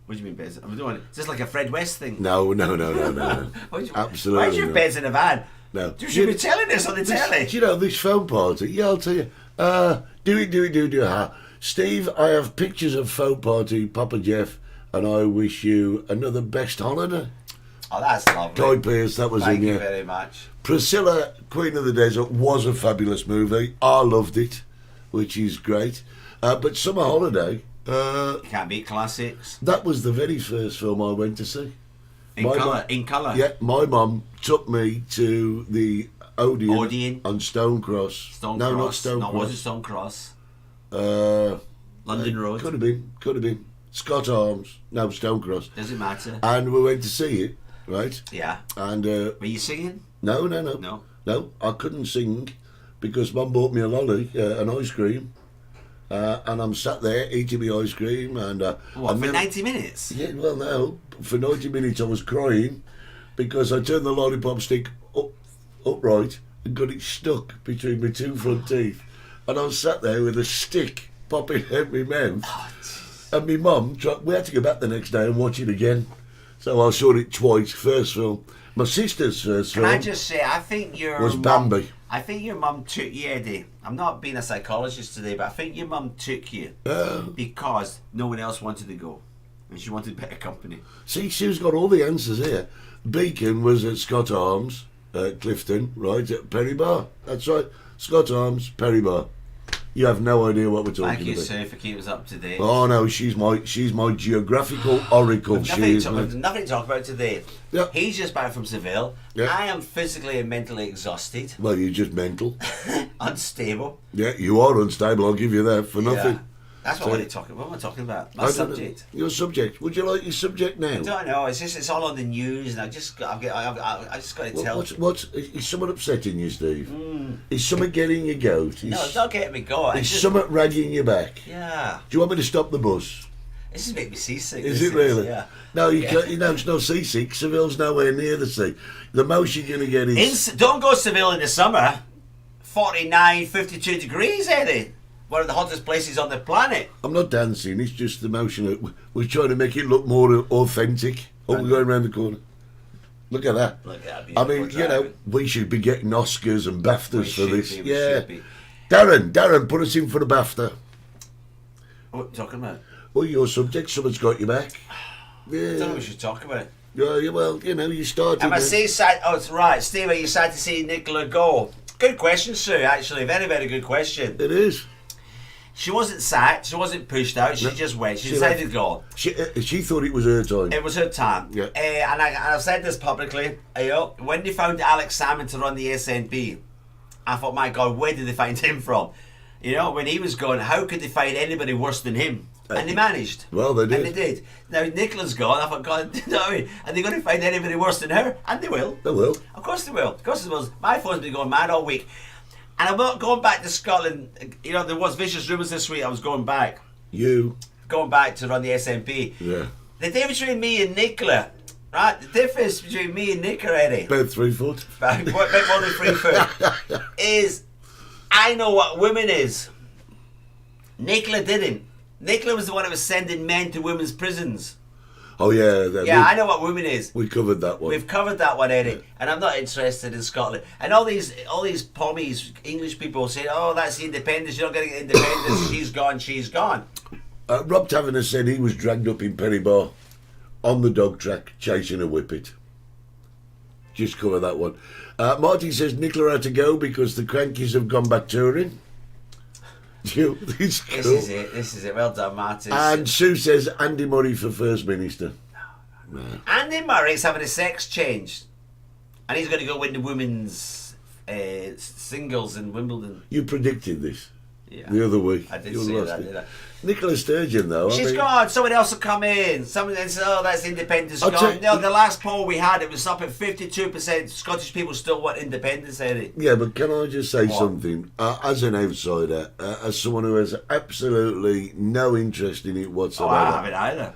What do you mean beds? I'm doing it. Is this like a Fred West thing? No. Absolutely Why do you have not. beds in a van? No. You should be telling this on the telly. Do you know this phone party? Yeah, I'll tell you. Do ha. Steve, I have pictures of phone party, Papa Jeff, and I wish you another best holiday. Oh, that's lovely. Guy Pearce, that was Thank in you you. very much. Priscilla, Queen of the Desert, was a fabulous movie. I loved it, which is great. But Summer Holiday, You can't beat classics. that was the very first film I went to see. In My colour. mum- In colour. Yeah, my mum took me to the Odeon, Odeon. on Stone Cross. Stone no, Cross. not Stone No, Cross. was it Stone Cross? London Road. Could have been. Scott Arms. No, Stone Cross. Doesn't matter. And we went to see it, right? Yeah. And Were you singing? no. No. I couldn't sing because Mum bought me a lolly, an ice cream, and I'm sat there eating my ice cream. And What, and for then- 90 minutes? Yeah, well, no. For 90 minutes I was crying because I turned the lollipop stick upright and got it stuck between my 2 front teeth. And I was sat there with a stick popping out my mouth. And my mum, we had to go back the next day and watch it again. So I saw it twice, first film. My sister's first Can film I just say, I think your was mum- Bambi. I think your mum took you, Eddie. I'm not being a psychologist today, but I think your mum took you because no one else wanted to go. And she wanted better company. See, Sue's got all the answers here. Beacon was at Scott Arms, Clifton, right, at Perry Bar. That's right, Scott Arms, Perry Bar. You have no idea what we're talking Thank you, about. sir, for keeping us up to date. Oh no, she's my geographical oracle. Nothing to talk about today. Yeah. He's just back from Seville. Yeah. I am physically and mentally exhausted, Well, you're just mental. unstable. Yeah, you are unstable. I'll give you that for nothing. Yeah. That's what So- I want to talk about. What am I talking about? My I don't know. subject. Your subject. Would you like your subject now? I don't know. It's all on the news, and I just got to tell. Is someone upsetting you, Steve? Is someone getting your goat? No, it's not getting me going. Is It's just, someone ragging your back? yeah. Do you want me to stop the bus? This is making me seasick. Is this it really? Yeah. No, you can't. You know, it's no seasick. Seville's nowhere near the sea. The most you're going to get is... Don't go to Seville in the summer. 49, 52 degrees, Eddie. One of the hottest places on the planet. I'm not dancing. It's just the motion. We're trying to make it look more authentic. Oh, we're going around the corner. Look at that. Look at that I beautiful mean, you know, driving. we should be getting Oscars and BAFTAs for this. We should be. Darren, put us in for the BAFTA. What are you talking about? Well, your subject, someone's got your back. I don't know if we Yeah. should talk about it. Yeah, well, you know, you started. Am I then. sad? Oh, it's right. Steve, are you sad to see Nicola go? Good question, Sue, actually. Very, very good question. It is. She wasn't sacked. She wasn't pushed out. She just went. She decided to go. She thought it was her time. It was her time. Yeah. And I've said this publicly. When they found Alex Salmon to run the SNP, I thought, my God, where did they find him from? You know, when he was gone, how could they find anybody worse than him? And they managed. Well, they did. And they did. Now, Nicola's gone. I thought, God, you know what I mean? Are they going to find anybody worse than her? And they will. They will. Of course they will. Of course they will. My phone's been going mad all week. And I'm not going back to Scotland. You know, there was vicious rumours this week. I was going back to run the SNP. Yeah. The difference between me and Nicola, right? The difference between me and Nicola, Eddie, About 3 foot. about more than 3 foot, is I know what women is. Nicola didn't. Nicola was the one that was sending men to women's prisons. Oh yeah. Yeah, I know what women is. We covered that one. We've covered that one, Eddie, and I'm not interested in Scotland. And all these pommies, English people say, "Oh, that's the independence. You're not getting independence. She's gone. She's gone." Rob Taverner said he was dragged up in Pennybar on the dog track chasing a whippet. Just cover that one. Marty says Nicola had to go because the Crankies have gone back touring. This is it. This is it. Well done, Martin. And Sue says Andy Murray for First Minister. Andy Murray's having a sex change, and he's going to go win the women's singles in Wimbledon. You predicted this Yeah. the other week. I did You say lost that, it. did I? Nicola Sturgeon, though. She's gone. Someone else will come in. Someone says, "Oh, that's independence I'll gone." take- No, the last poll we had, it was up at 52%. Scottish people still want independence, Eddie. Yeah, but can I just say What? something? As an outsider, as someone who has absolutely no interest in it Oh, I whatsoever, haven't either.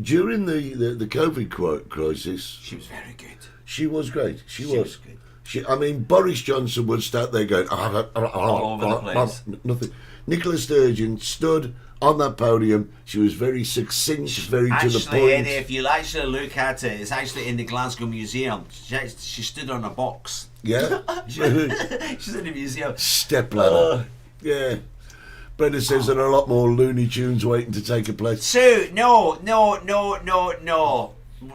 during the COVID crisis, She was very good. she was great. She was good. I mean, Boris Johnson would start there going All over the place. nothing. Nicola Sturgeon stood on that podium. She was very succinct, very to the Actually, point. Eddie, if you actually look at it, it's actually in the Glasgow Museum. She stood on a box. Yeah, She's in the museum. step ladder. Yeah. Brenda says there are a lot more Looney Tunes waiting to take a place. Sue, no.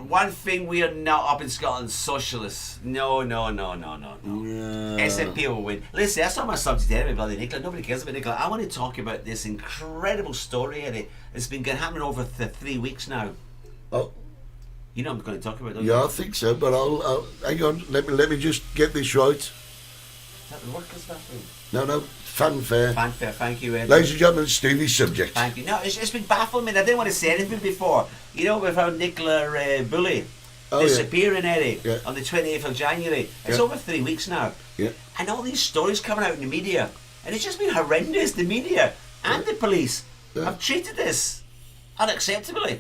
One thing we are not up in Scotland, socialists. No. Yeah. SNP will win. Listen, that's not my subject anyway, bloody Nicola. Nobody cares about Nicola. I want to talk about this incredible story, Eddie. It's been happening over 3 weeks now. Oh, You know I'm going to talk about it, don't yeah, you? I think so. But I'll hang on. Let me just get this right. Is that the workers' bathroom? No, fanfare. Fanfare, thank you, Eddie. Ladies and gentlemen, Stevie's subject. Thank you. No, it's been baffling me. I didn't want to say anything before. You know, we found Nicola Bully disappearing, Eddie, Yeah. on the 28th of January. It's Yeah. over 3 weeks now. Yeah. And all these stories coming out in the media. And it's just been horrendous. The media and the police have treated this unacceptably.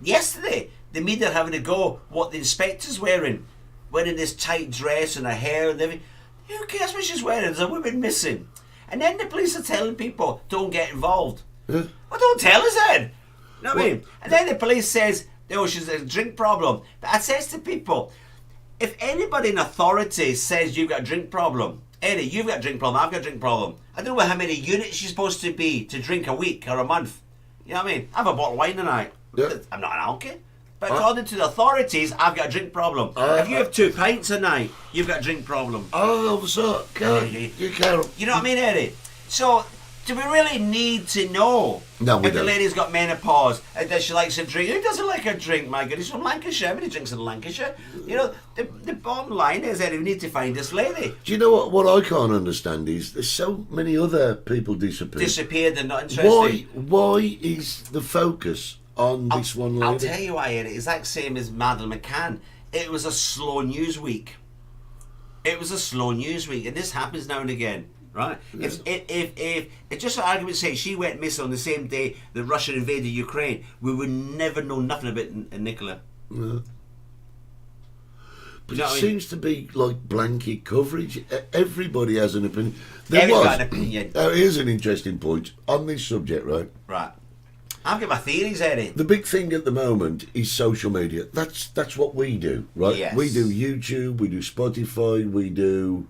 Yesterday, the media are having a go what the inspector's wearing this tight dress and her hair and everything. Who cares what she's wearing? There's a woman missing. And then the police are telling people, don't get involved. Yeah. Well, don't tell us then. You know what I Well- mean? And then the police says, oh, she's a drink problem. But I says to people, if anybody in authority says you've got a drink problem, Eddie, you've got a drink problem, I've got a drink problem. I don't know how many units you're supposed to be to drink a week or a month. You know what I mean? I have a bottle of wine a night. Yeah. I'm not an alky. But according to the authorities, I've got a drink problem. If you have 2 pints a night, you've got a drink problem. Oh, so you can't. You know what I mean, Eddie? So, do we really need to know No, we if the don't. lady's got menopause and does she likes a drink? Who doesn't like a drink, my goodness? From Lancashire, everybody drinks in Lancashire. You know, the bottom line is, Eddie, we need to find this lady. Do you know what I can't understand is there's so many other people Disappeared and not interested. Why is the focus on this one lady? I'll tell you why, Eddie. It's like same as Madeleine McCann. It was a slow news week. And this happens now and again. Right? If just for argument's sake, she went missing on the same day that Russia invaded Ukraine, we would never know nothing about Nicola. No. But You know it what I mean? seems to be like blanket coverage. Everybody has an opinion. Everyone's got an opinion. Here's an interesting point on this subject, right? Right. I've got my theories, Eddie. The big thing at the moment is social media. That's what we do, right? Yes. We do YouTube, we do Spotify, we do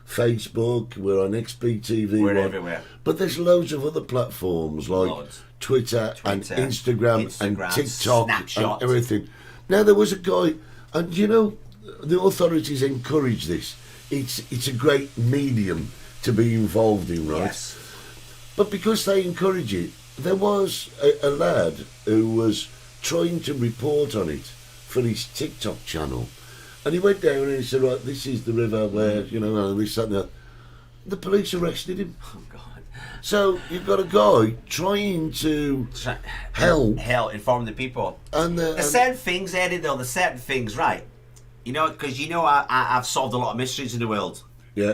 Facebook, we're on XBTV. We're everywhere. But there's loads of other platforms like Loads. Twitter and Instagram and TikTok Snapchat. and everything. Now there was a guy, and you know, the authorities encourage this. It's a great medium to be involved in, right? Yes. But because they encourage it, there was a lad who was trying to report on it for his TikTok channel. And he went down and he said, right, this is the river where, you know, this, that, and that. The police arrested him. Oh, God. So you've got a guy trying to help. Inform the people. And There's certain things, Eddie, though, there's certain things, right? You know, because you know I've solved a lot of mysteries in the world. Yeah.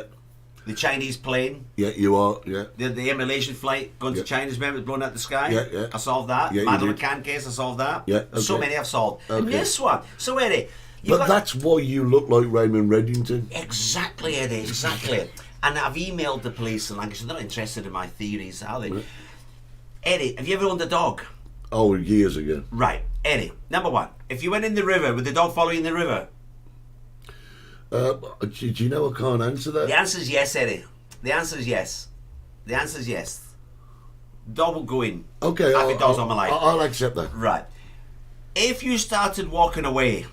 The Chinese plane. Yeah, you are, yeah. The Malaysian flight going to China, remember, blown out the sky? Yeah, yeah. I solved that. Yeah, Madeleine you did. McCann case, I solved that. Yeah, So okay. many I've solved. Okay. And this one. So, Eddie. But that's why you look like Raymond Reddington. Exactly, Eddie, exactly. And I've emailed the police and Lancashire, they're not interested in my theories, are they? Right. Eddie, have you ever owned a dog? Oh, years ago. Right, Eddie, number one, if you went in the river, would the dog follow you in the river? Do you know I can't answer that? The answer is yes, Eddie. The answer is yes. The answer is yes. Dog will go in. Okay, I've been dogs all my life. I'll accept that. Right. If you started walking away,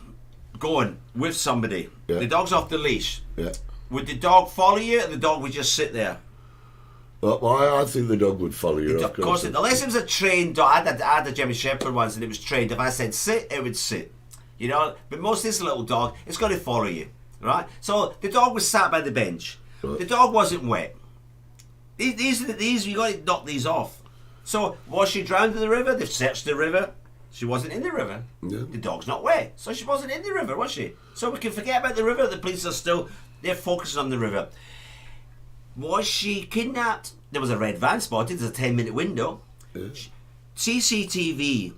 going with somebody, Yeah. the dog's off the leash, Yeah. would the dog follow you or the dog would just sit there? Well, I think the dog would follow you. Of course, unless it was a trained dog. I had a German Shepherd once and it was trained. If I said sit, it would sit. You know, but most of this little dog, it's got to follow you, right? So the dog was sat by the bench. Right. The dog wasn't wet. These you got to knock these off. So was she drowned in the river? They've searched the river. She wasn't in the river. No. The dog's not wet, so she wasn't in the river, was she? So we can forget about the river. The police are still they're focusing on the river. Was she kidnapped? There was a red van spotted. There's a 10-minute window. Yeah. CCTV,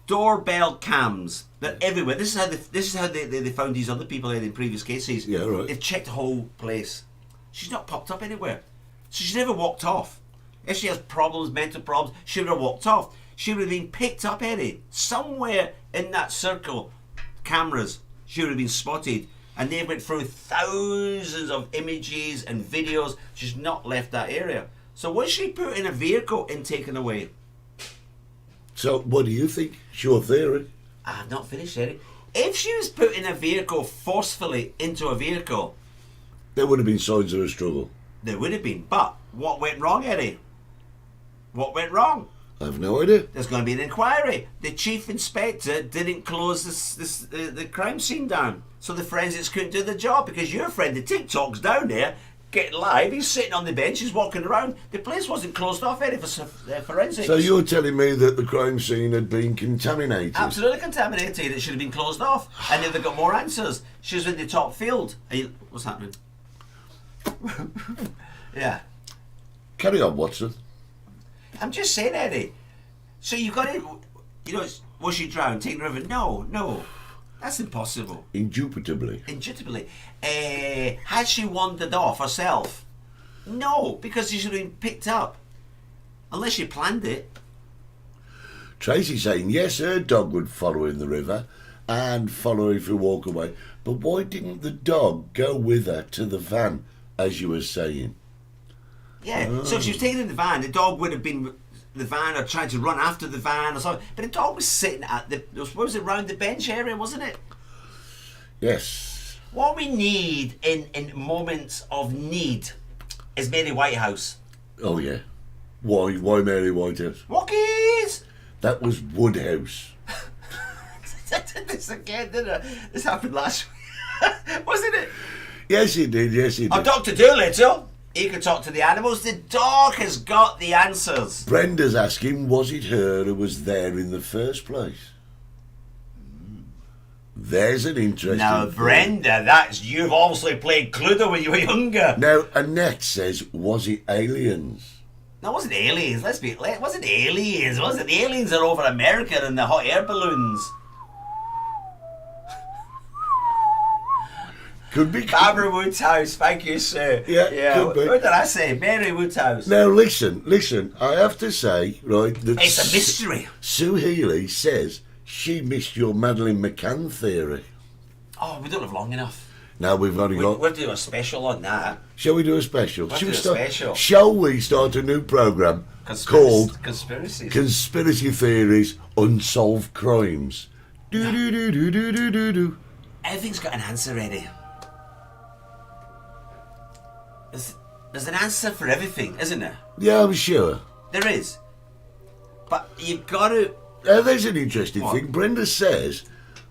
doorbell cams. They're everywhere. This is how they found these other people in previous cases. Yeah, right. They've checked the whole place. She's not popped up anywhere. So she's never walked off. If she has problems, mental problems, she would have walked off. She would have been picked up, Eddie. Somewhere in that circle, cameras, she would have been spotted. And they went through thousands of images and videos. She's not left that area. So was she put in a vehicle and taken away? So what do you think? It's your theory. I've not finished, Eddie. If she was put in a vehicle forcefully into a vehicle, There would have been signs of a struggle. there would have been. But what went wrong, Eddie? What went wrong? I have no idea. There's going to be an inquiry. The chief inspector didn't close the crime scene down, so the forensics couldn't do the job because your friend, the TikTok's down there, getting live. He's sitting on the bench. He's walking around. The place wasn't closed off, Eddie, for forensics. So you're telling me that the crime scene had been contaminated? Absolutely contaminated. It should have been closed off, and then they got more answers. She was in the top field. What's happening? Yeah. Carry on, Watson. I'm just saying, Eddie. So you got it. You know, was she drowned? Taken the river? No. That's impossible. Indubitably. Had she wandered off herself? No, because she should have been picked up. Unless she planned it. Tracy's saying, yes, her dog would follow in the river and follow if you walk away. But why didn't the dog go with her to the van, as you were saying? Yeah, so if she was taken in the van, the dog would have been the van or tried to run after the van or something. But the dog was sitting at what was it, around the bench area, wasn't it? Yes. What we need in moments of need is Mary Whitehouse. Oh, yeah. Why Mary Whitehouse? Walkies! That was Woodhouse. I did this again, didn't I? This happened last week. Wasn't it? Yes, he did. Oh, Dr. Doolittle. He could talk to the animals. The dog has got the answers. Brenda's asking, was it her who was there in the first place? There's an interesting Now, thing. Brenda, you've obviously played Cluedo when you were younger. Now, Annette says, was it aliens? No, it wasn't aliens. It wasn't aliens. The aliens are over America in the hot air balloons. Could be. Barbara Woodhouse, thank you, sir. Yeah, could be. What did I say? Mary Woodhouse. Now, listen, I have to say, right, that It's a mystery. Sue Healy says she missed your Madeleine McCann theory. Oh, we don't have long enough. Now we've only got... We'll do a special on that. Shall we do a special? We'll do a Start, special. Shall we start a new programme called Conspiracies. Conspiracy Theories, Unsolved Crimes. Do. Everything's got an answer, Eddie. There's an answer for everything, isn't there? Yeah, I'm sure. There is. But you've got to... There's an interesting What? thing. Brenda says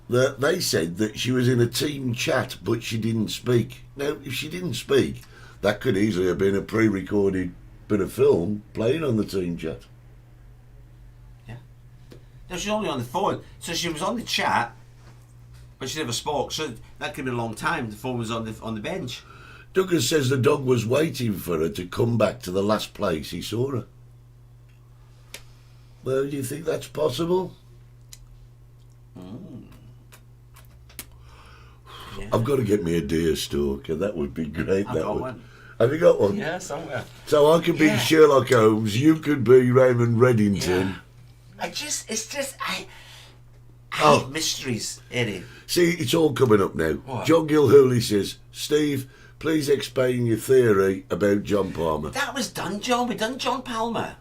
that they said that she was in a team chat, but she didn't speak. Now, if she didn't speak, that could easily have been a pre-recorded bit of film playing on the team chat. Yeah. No, she's only on the phone. So she was on the chat, but she never spoke. So that could have been a long time. The phone was on the bench. Douglas says the dog was waiting for her to come back to the last place he saw her. Well, do you think that's possible? Yeah. I've got to get me a deer stalker. That would be great. I've that got would. one. Have you got one? Yeah, somewhere. So I could be Yeah. Sherlock Holmes. You could be Raymond Reddington. Yeah. I hate Oh. mysteries, Eddie. See, it's all coming up now. What? John Gilhooly says, Steve, please explain your theory about John Palmer. That was done, John. We done John Palmer.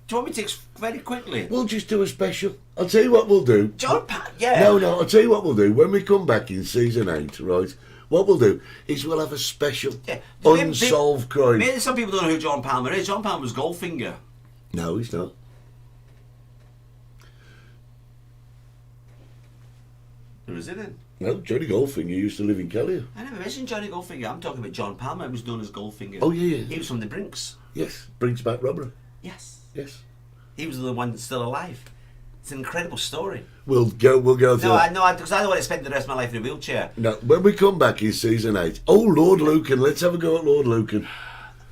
Do you want me to very quickly? We'll just do a special. I'll tell you what we'll do. John Palmer, yeah. No, I'll tell you what we'll do. When we come back in season 8, right, what we'll do is we'll have a special Yeah. unsolved crime. Maybe some people don't know who John Palmer is. John Palmer was Goldfinger. No, he's not. Who is it then? No, Johnny Goldfinger used to live in Calais. I never mentioned Johnny Goldfinger. I'm talking about John Palmer, who was known as Goldfinger. Oh, yeah. He was from the Brinks. Yes, brings back robbery. Yes. Yes. He was the one that's still alive. It's an incredible story. We'll go through No, that. because I don't want to spend the rest of my life in a wheelchair. No, when we come back in season 8. Oh, Lord Lucan. Let's have a go at Lord Lucan.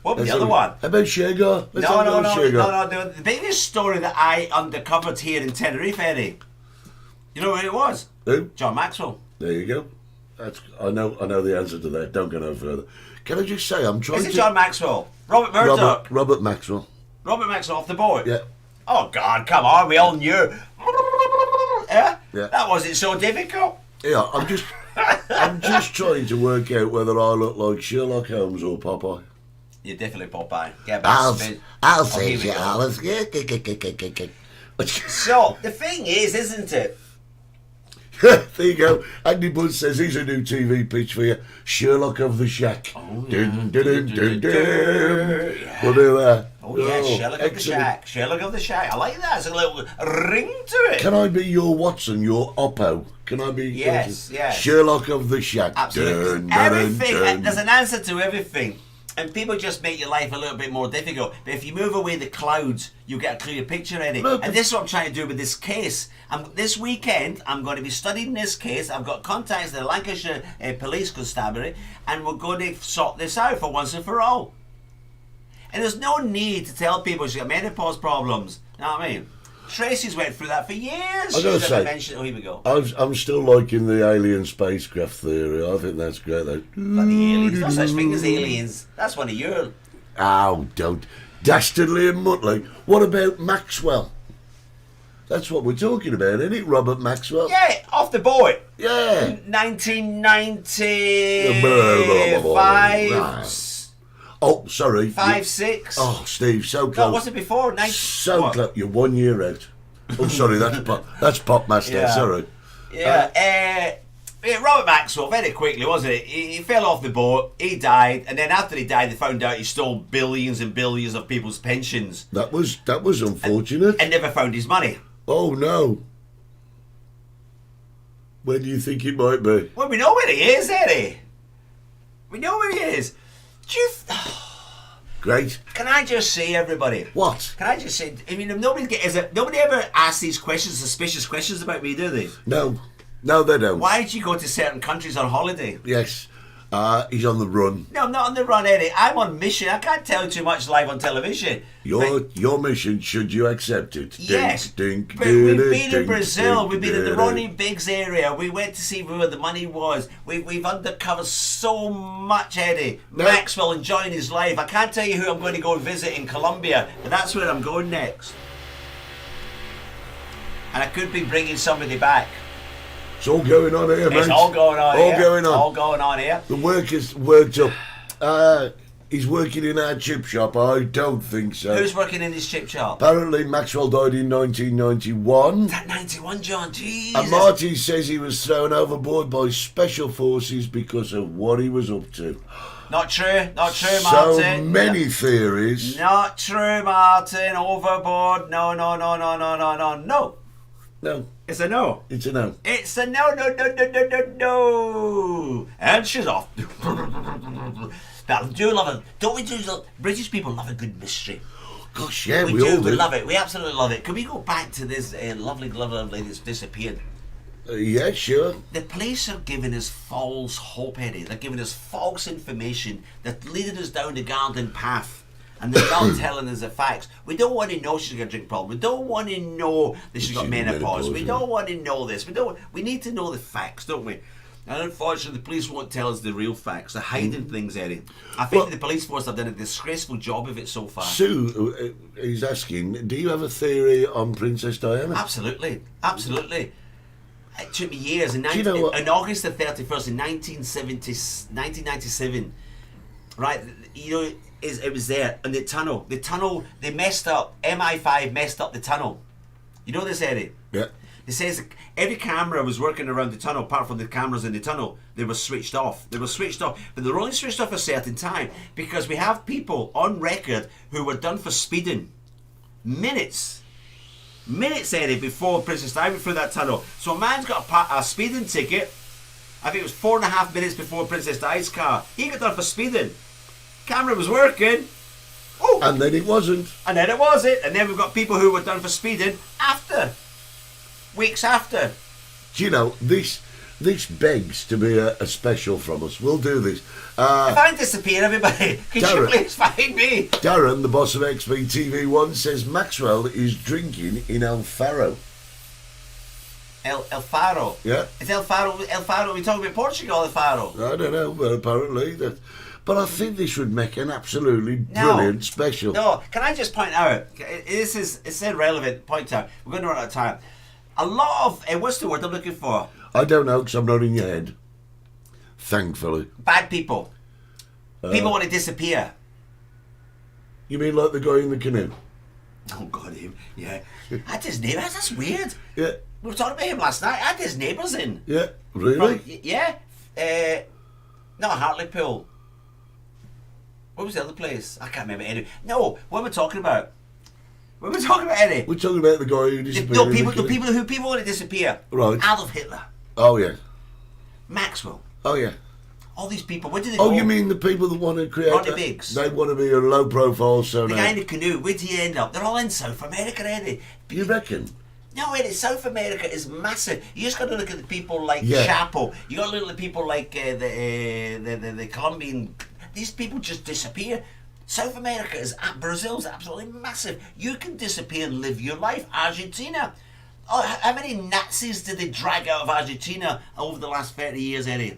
What was Let's the other have a- one? How about Shagar? Let's have a go No. at Shagar. The biggest story that I uncovered here in Tenerife, Eddie. You know who it was? Who? John Maxwell. There you go. I know the answer to that. Don't go no further. Can I just say I'm trying Is it to John Maxwell? Robert Murdoch. Robert Maxwell. Robert Maxwell off the boat. Yeah. Oh God, come on, we all knew. Yeah? Yeah. That wasn't so difficult. Yeah, I'm just trying to work out whether I look like Sherlock Holmes or Popeye. You're definitely Popeye. Get back to spin. I'll Oh, say here we go. Charles. So the thing is, isn't it? There you go. Andy Budd says he's a new TV pitch for you. Sherlock of the Shack. Dun, dun, dun, dun, dun. We'll do that. Oh yeah, Sherlock of the excellent. Shack. Sherlock of the Shack. I like that. There's a little ring to it. Can I be your Watson, your Oppo? Can I be Yes, yes. Sherlock of the Shack? Absolutely. Dun, dun, Everything. dun, dun. There's an answer to everything. And people just make your life a little bit more difficult. But if you move away the clouds, you get a clear picture, Eddie. Look. And this is what I'm trying to do with this case. This weekend, I'm going to be studying this case. I've got contacts in the Lancashire Police Constabulary, and we're going to sort this out for once and for all. And there's no need to tell people she's got menopause problems. You know what I mean? Tracy's went through that for years. I gotta She's say, mentioned, oh, here we go. I'm still liking the alien spacecraft theory. I think that's great. Though. Like the aliens. No such thing as aliens. That's one of your... Oh, don't. Dastardly and Muttley. What about Maxwell? That's what we're talking about, isn't it, Robert Maxwell? Yeah, off the boat. Yeah. 1995. Oh, sorry. 5, 6. Oh, Steve, so close. No, what's it before? So close. You're 1 year out. Oh, sorry, that's Pop Master. Yeah. Sorry. Yeah, Robert Maxwell, very quickly, wasn't it? He fell off the boat, he died, and then after he died, they found out he stole billions and billions of people's pensions That was unfortunate. and never found his money. Oh no. Where do you think it might be? Well, we know where he is, Eddie. We know where he is. Do you... Great. Can I just say, everybody? What? Can I just say? I mean, nobody ever asks these questions, suspicious questions about me, do they? No, they don't. Why did you go to certain countries on holiday? Yes. He's on the run. No, I'm not on the run, Eddie. I'm on mission. I can't tell you too much live on television. Your mission, should you accept it? Yes, Dink, but we've been in dink, Brazil. dink, We've been in the dink. Ronnie Biggs area. We went to see where the money was. We've undercovered so much, Eddie. No. Maxwell enjoying his life. I can't tell you who I'm going to go and visit in Colombia, but that's where I'm going next. And I could be bringing somebody back. It's all going on here, mate. It's all going on All here. going on. All going on here. The work is worked up. He's working in our chip shop. I don't think so. Who's working in this chip shop? Apparently, Maxwell died in 1991. That 91, John. Jesus. And Marty says he was thrown overboard by special forces because of what he was up to. Not true, Martin. So many theories. Not true, Martin. Overboard. No. No, It's a no. it's a no. It's a no. And she's off. But I do love it. Don't we do? British people love a good mystery. Gosh, yeah, We we all do. We do. love it. We absolutely love it. Can we go back to this lovely lady that's disappeared? Yeah, sure. The police are giving us false hope, Eddie. They're giving us false information. They're leading us down the garden path. And they're not telling us the facts. We don't want to know she's got a drink problem. We don't want to know that she's got menopause. We don't want to know this. We need to know the facts, don't we? And unfortunately, the police won't tell us the real facts. They're hiding things, Eddie. I think the police force have done a disgraceful job of it so far. Sue is asking, do you have a theory on Princess Diana? Absolutely. It took me years. In you know what? August the 31st, in 1997, right, it was there. And the tunnel, they messed up. MI5 messed up the tunnel. You know this, Eddie? Yeah. It says every camera was working around the tunnel, apart from the cameras in the tunnel. They were switched off. But they were only switched off a certain time because we have people on record who were done for speeding. Minutes, Eddie, before Princess Diana went through that tunnel. So a man's got a speeding ticket. I think it was 4.5 minutes before Princess Di's car. He got done for speeding. Camera was working. Oh. And then it wasn't. And then it wasn't. And then we've got people who were done for speeding after. Weeks after. Do you know, this begs to be a special from us. We'll do this. If I disappear, everybody, could you please find me? Darren, the boss of XBTV1, says Maxwell is drinking in El Faro. El Faro? Yeah. Is El Faro, we talking about Portugal, El Faro? I don't know, but apparently that. But I think this would make an absolutely brilliant special. No, can I just point out, it's irrelevant, point out, we're going to run out of time. A lot of, what's the word I'm looking for? I don't know, because I'm not in your head. Thankfully. Bad people. People want to disappear. You mean like the guy in the canoe? Oh, God, him. Yeah. I had his neighbours. That's weird. Yeah. We were talking about him last night. I had his neighbours in. Yeah, really? Yeah. Not Hartlepool. What was the other place? I can't remember. Anyway. No, what am I talking about? What are we talking about, Eddie? We're talking about the guy who disappeared. No, people want to disappear. Right. Adolf Hitler. Oh, yeah. Maxwell. Oh, yeah. All these people. Where did they go? Oh, you mean the people that want to create... Ronnie Biggs. They want to be a low profile, so The now... guy in the canoe. Where did he end up? They're all in South America, Eddie. You reckon? No, Eddie, South America is massive. You just got to look at the people like Chapo. You got to look at the people like the Colombian... These people just disappear. South America Brazil's absolutely massive. You can disappear and live your life. Argentina. Oh, how many Nazis did they drag out of Argentina over the last 30 years, Eddie?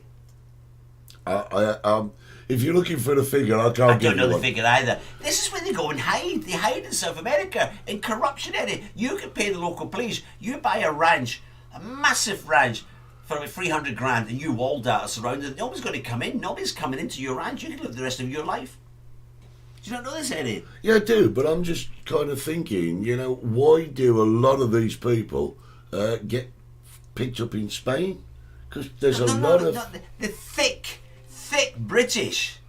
If you're looking for the figure, I can't give you one. I don't know the figure either. This is where they go and hide. They hide in South America. In corruption, Eddie. You can pay the local police. You buy a ranch, a massive ranch, for about 300 grand, and you walled out, surrounded. Nobody's going to come in. Nobody's coming into your ranch. You can live the rest of your life. Do you not know this, Eddie? Yeah, I do, but I'm just kind of thinking, why do a lot of these people get picked up in Spain? Because there's a lot of... The thick British,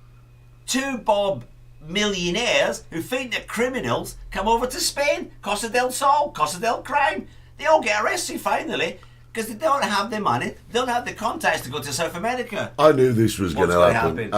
two bob millionaires who think they're criminals come over to Spain. Costa del Sol, Costa del Crime. They all get arrested finally because they don't have the money, they don't have the contacts to go to South America. I knew this was going to happen.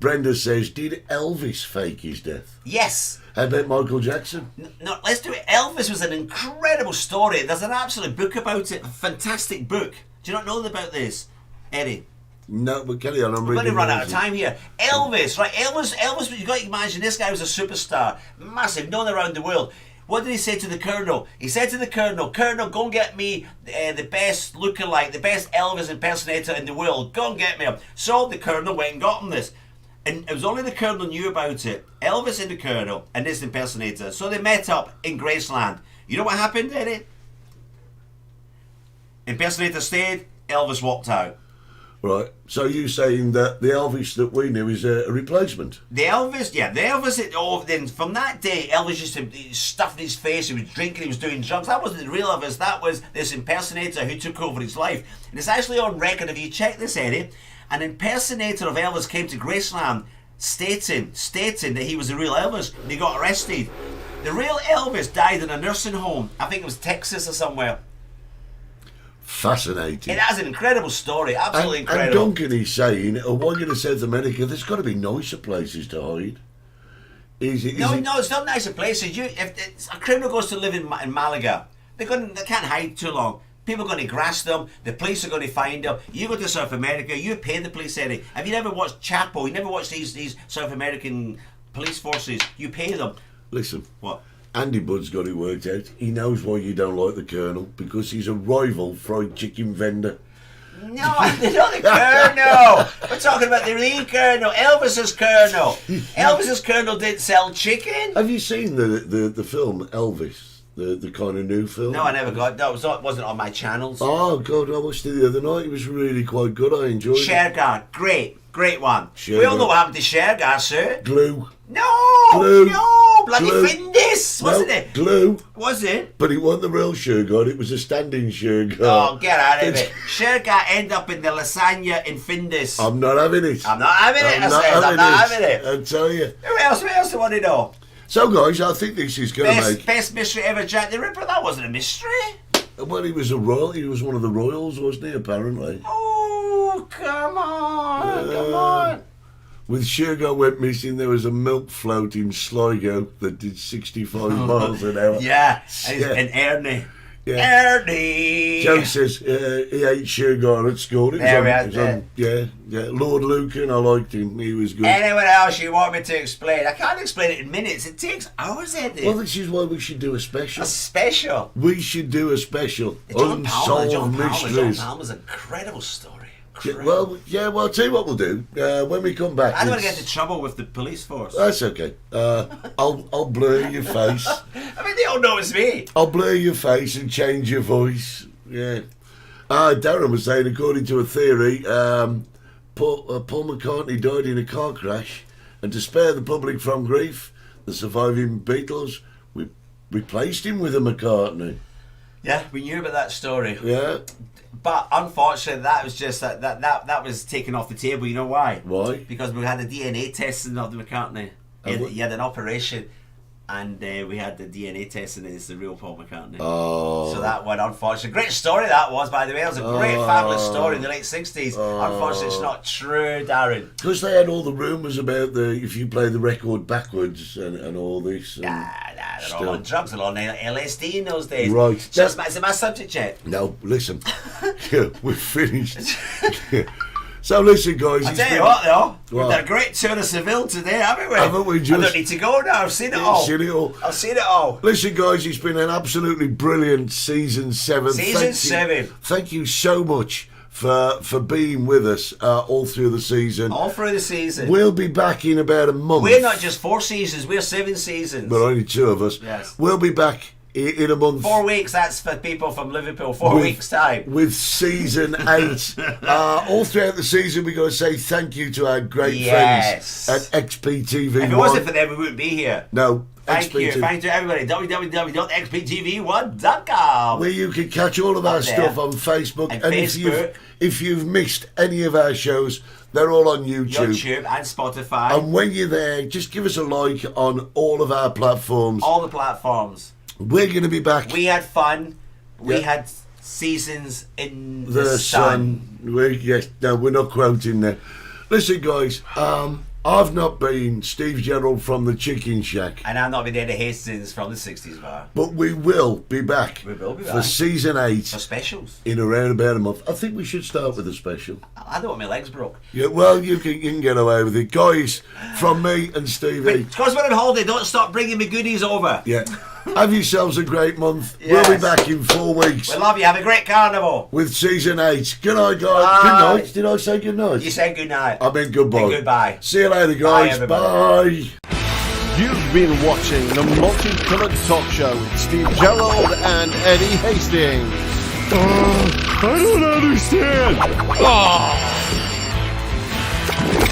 Brenda says, did Elvis fake his death? Yes. How about Michael Jackson? No, let's do it. Elvis was an incredible story. There's an absolute book about it. A fantastic book. Do you not know about this, Eddie? No, but carry on. We're going to run out of time here. Elvis, right? Elvis, you've got to imagine this guy was a superstar. Massive, known around the world. What did he say to the Colonel? He said to the Colonel, go and get me the best lookalike, the best Elvis impersonator in the world. Go and get me him. So the Colonel went and got him this. And it was only the Colonel knew about it. Elvis and the Colonel and this impersonator. So they met up in Graceland. You know what happened, Eddie? Impersonator stayed, Elvis walked out. Right. So you saying that the Elvis that we knew is a replacement? The Elvis, then from that day, Elvis used to stuff in his face, he was drinking, he was doing drugs. That wasn't the real Elvis, that was this impersonator who took over his life. And it's actually on record, if you check this, Eddie, an impersonator of Elvis came to Graceland stating that he was the real Elvis, and he got arrested. The real Elvis died in a nursing home, I think it was Texas or somewhere. Fascinating. It has an incredible story, absolutely incredible. And Duncan is saying, why go to South America? There's got to be nicer places to hide. No, it's not nicer places. If a criminal goes to live in Malaga, they can't hide too long. People are going to grasp them. The police are going to find them. You go to South America, you pay the police, Eddie. Have you never watched Chapo? You never watched these South American police forces? You pay them. Listen. What? Andy Budd's got it worked out. He knows why you don't like the Colonel, because he's a rival fried chicken vendor. No, not the Colonel. We're talking about the real Colonel, Elvis's Colonel. Elvis's Colonel didn't sell chicken. Have you seen the film Elvis? The kind of new film? No, I never got. No, it wasn't on my channels. Oh God, I watched it the other night. It was really quite good. I enjoyed it. Shergar, great one. Shergar. We all know what happened to Shergar, sir. Glue. No, bloody Glue. Findus, wasn't No, it? Glue. Was it? But it wasn't the real Shergar, it was a standing Shergar. Oh, get out of it. Shergar end up in the lasagna in Findus. I'm not having it. I'm not having it, I'm not having it. I tell you. Who else do you want to know? So guys, I think this is going to make... Best mystery ever, Jack the Ripper? That wasn't a mystery. Well, he was a royal. He was one of the royals, wasn't he, apparently? Oh, come on. With Shergar went missing, there was a milk float in Sligo that did 65 miles an hour. Yeah, and Ernie. Yeah. Ernie! Joe says he ate Shergar at school. Lord Lucan, I liked him. He was good. Anyone else you want me to explain? I can't explain it in minutes. It takes hours, Eddie. Well, this is why we should do a special. A special? We should do a special. The John Unsolved Mysteries. John Palmer's an incredible story. Well, I'll tell you what we'll do. When we come back... I don't want to get into trouble with the police force. That's okay. I'll blur your face. I mean, they all know it's me. I'll blur your face and change your voice. Yeah. Darren was saying, according to a theory, Paul McCartney died in a car crash, and to spare the public from grief, the surviving Beatles replaced him with a McCartney. Yeah, we knew about that story. Yeah. But unfortunately, that was just that was taken off the table. You know why? Why? Because we had the DNA testing of the McCartney. He had an operation, and we had the DNA testing, and it's the real Paul McCartney. Oh. So that one, unfortunately, great story that was, by the way. It was a great, fabulous story in the late '60s. Unfortunately, it's not true, Darren. Because they had all the rumours about if you play the record backwards and all this. Nah, they're all on drugs. They're all on LSD in those days. Right. So is it my subject yet? No, listen. We're finished. So listen, guys. I tell you what, though, we've done a great tour of Seville today, haven't we? Haven't we just? I don't need to go now. I've seen it all. I've seen it all. Listen, guys, it's been an absolutely brilliant season 7. Seven. Thank you so much for being with us all through the season. All through the season. We'll be back in about a month. We're not just 4 seasons, we're 7 seasons. But only 2 of us. Yes. We'll be back in a month. 4 weeks, that's for people from Liverpool. 4 weeks' time. With season 8. All throughout the season, we've got to say thank you to our great friends at XPTV1. If it wasn't for them, we wouldn't be here. No. Thank you to everybody. www.xptv1.com, where you can catch all of our stuff on Facebook. And Facebook. If you've missed any of our shows, they're all on YouTube and Spotify. And when you're there, just give us a like on all of our platforms. All the platforms. We're going to be back. We had fun. We had seasons in the sun. We're not quoting there. Listen, guys, I've not been Steve Gerald from the Chicken Shack. And I've not been Eddie Hastings from the 60s bar. But we will be back. We will be back. For season 8. For specials. In around about a month. I think we should start with a special. I don't want my legs broke. Yeah, well, you can get away with it. Guys, from me and Stevie. Because we're on holiday, don't stop bringing me goodies over. Yeah. Have yourselves a great month. Yes. We'll be back in 4 weeks. We love you. Have a great carnival. With season 8. Good night, guys. Bye. Good night. Did I say good night? You said good night. I meant goodbye. And goodbye. See you later, guys. Bye. You've been watching the Multicoloured Talk Show with Steve Gerald and Eddie Hastings. I don't understand.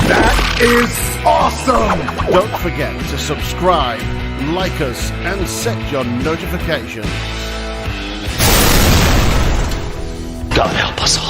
That is awesome! Don't forget to subscribe, like us, and set your notifications. God help us all.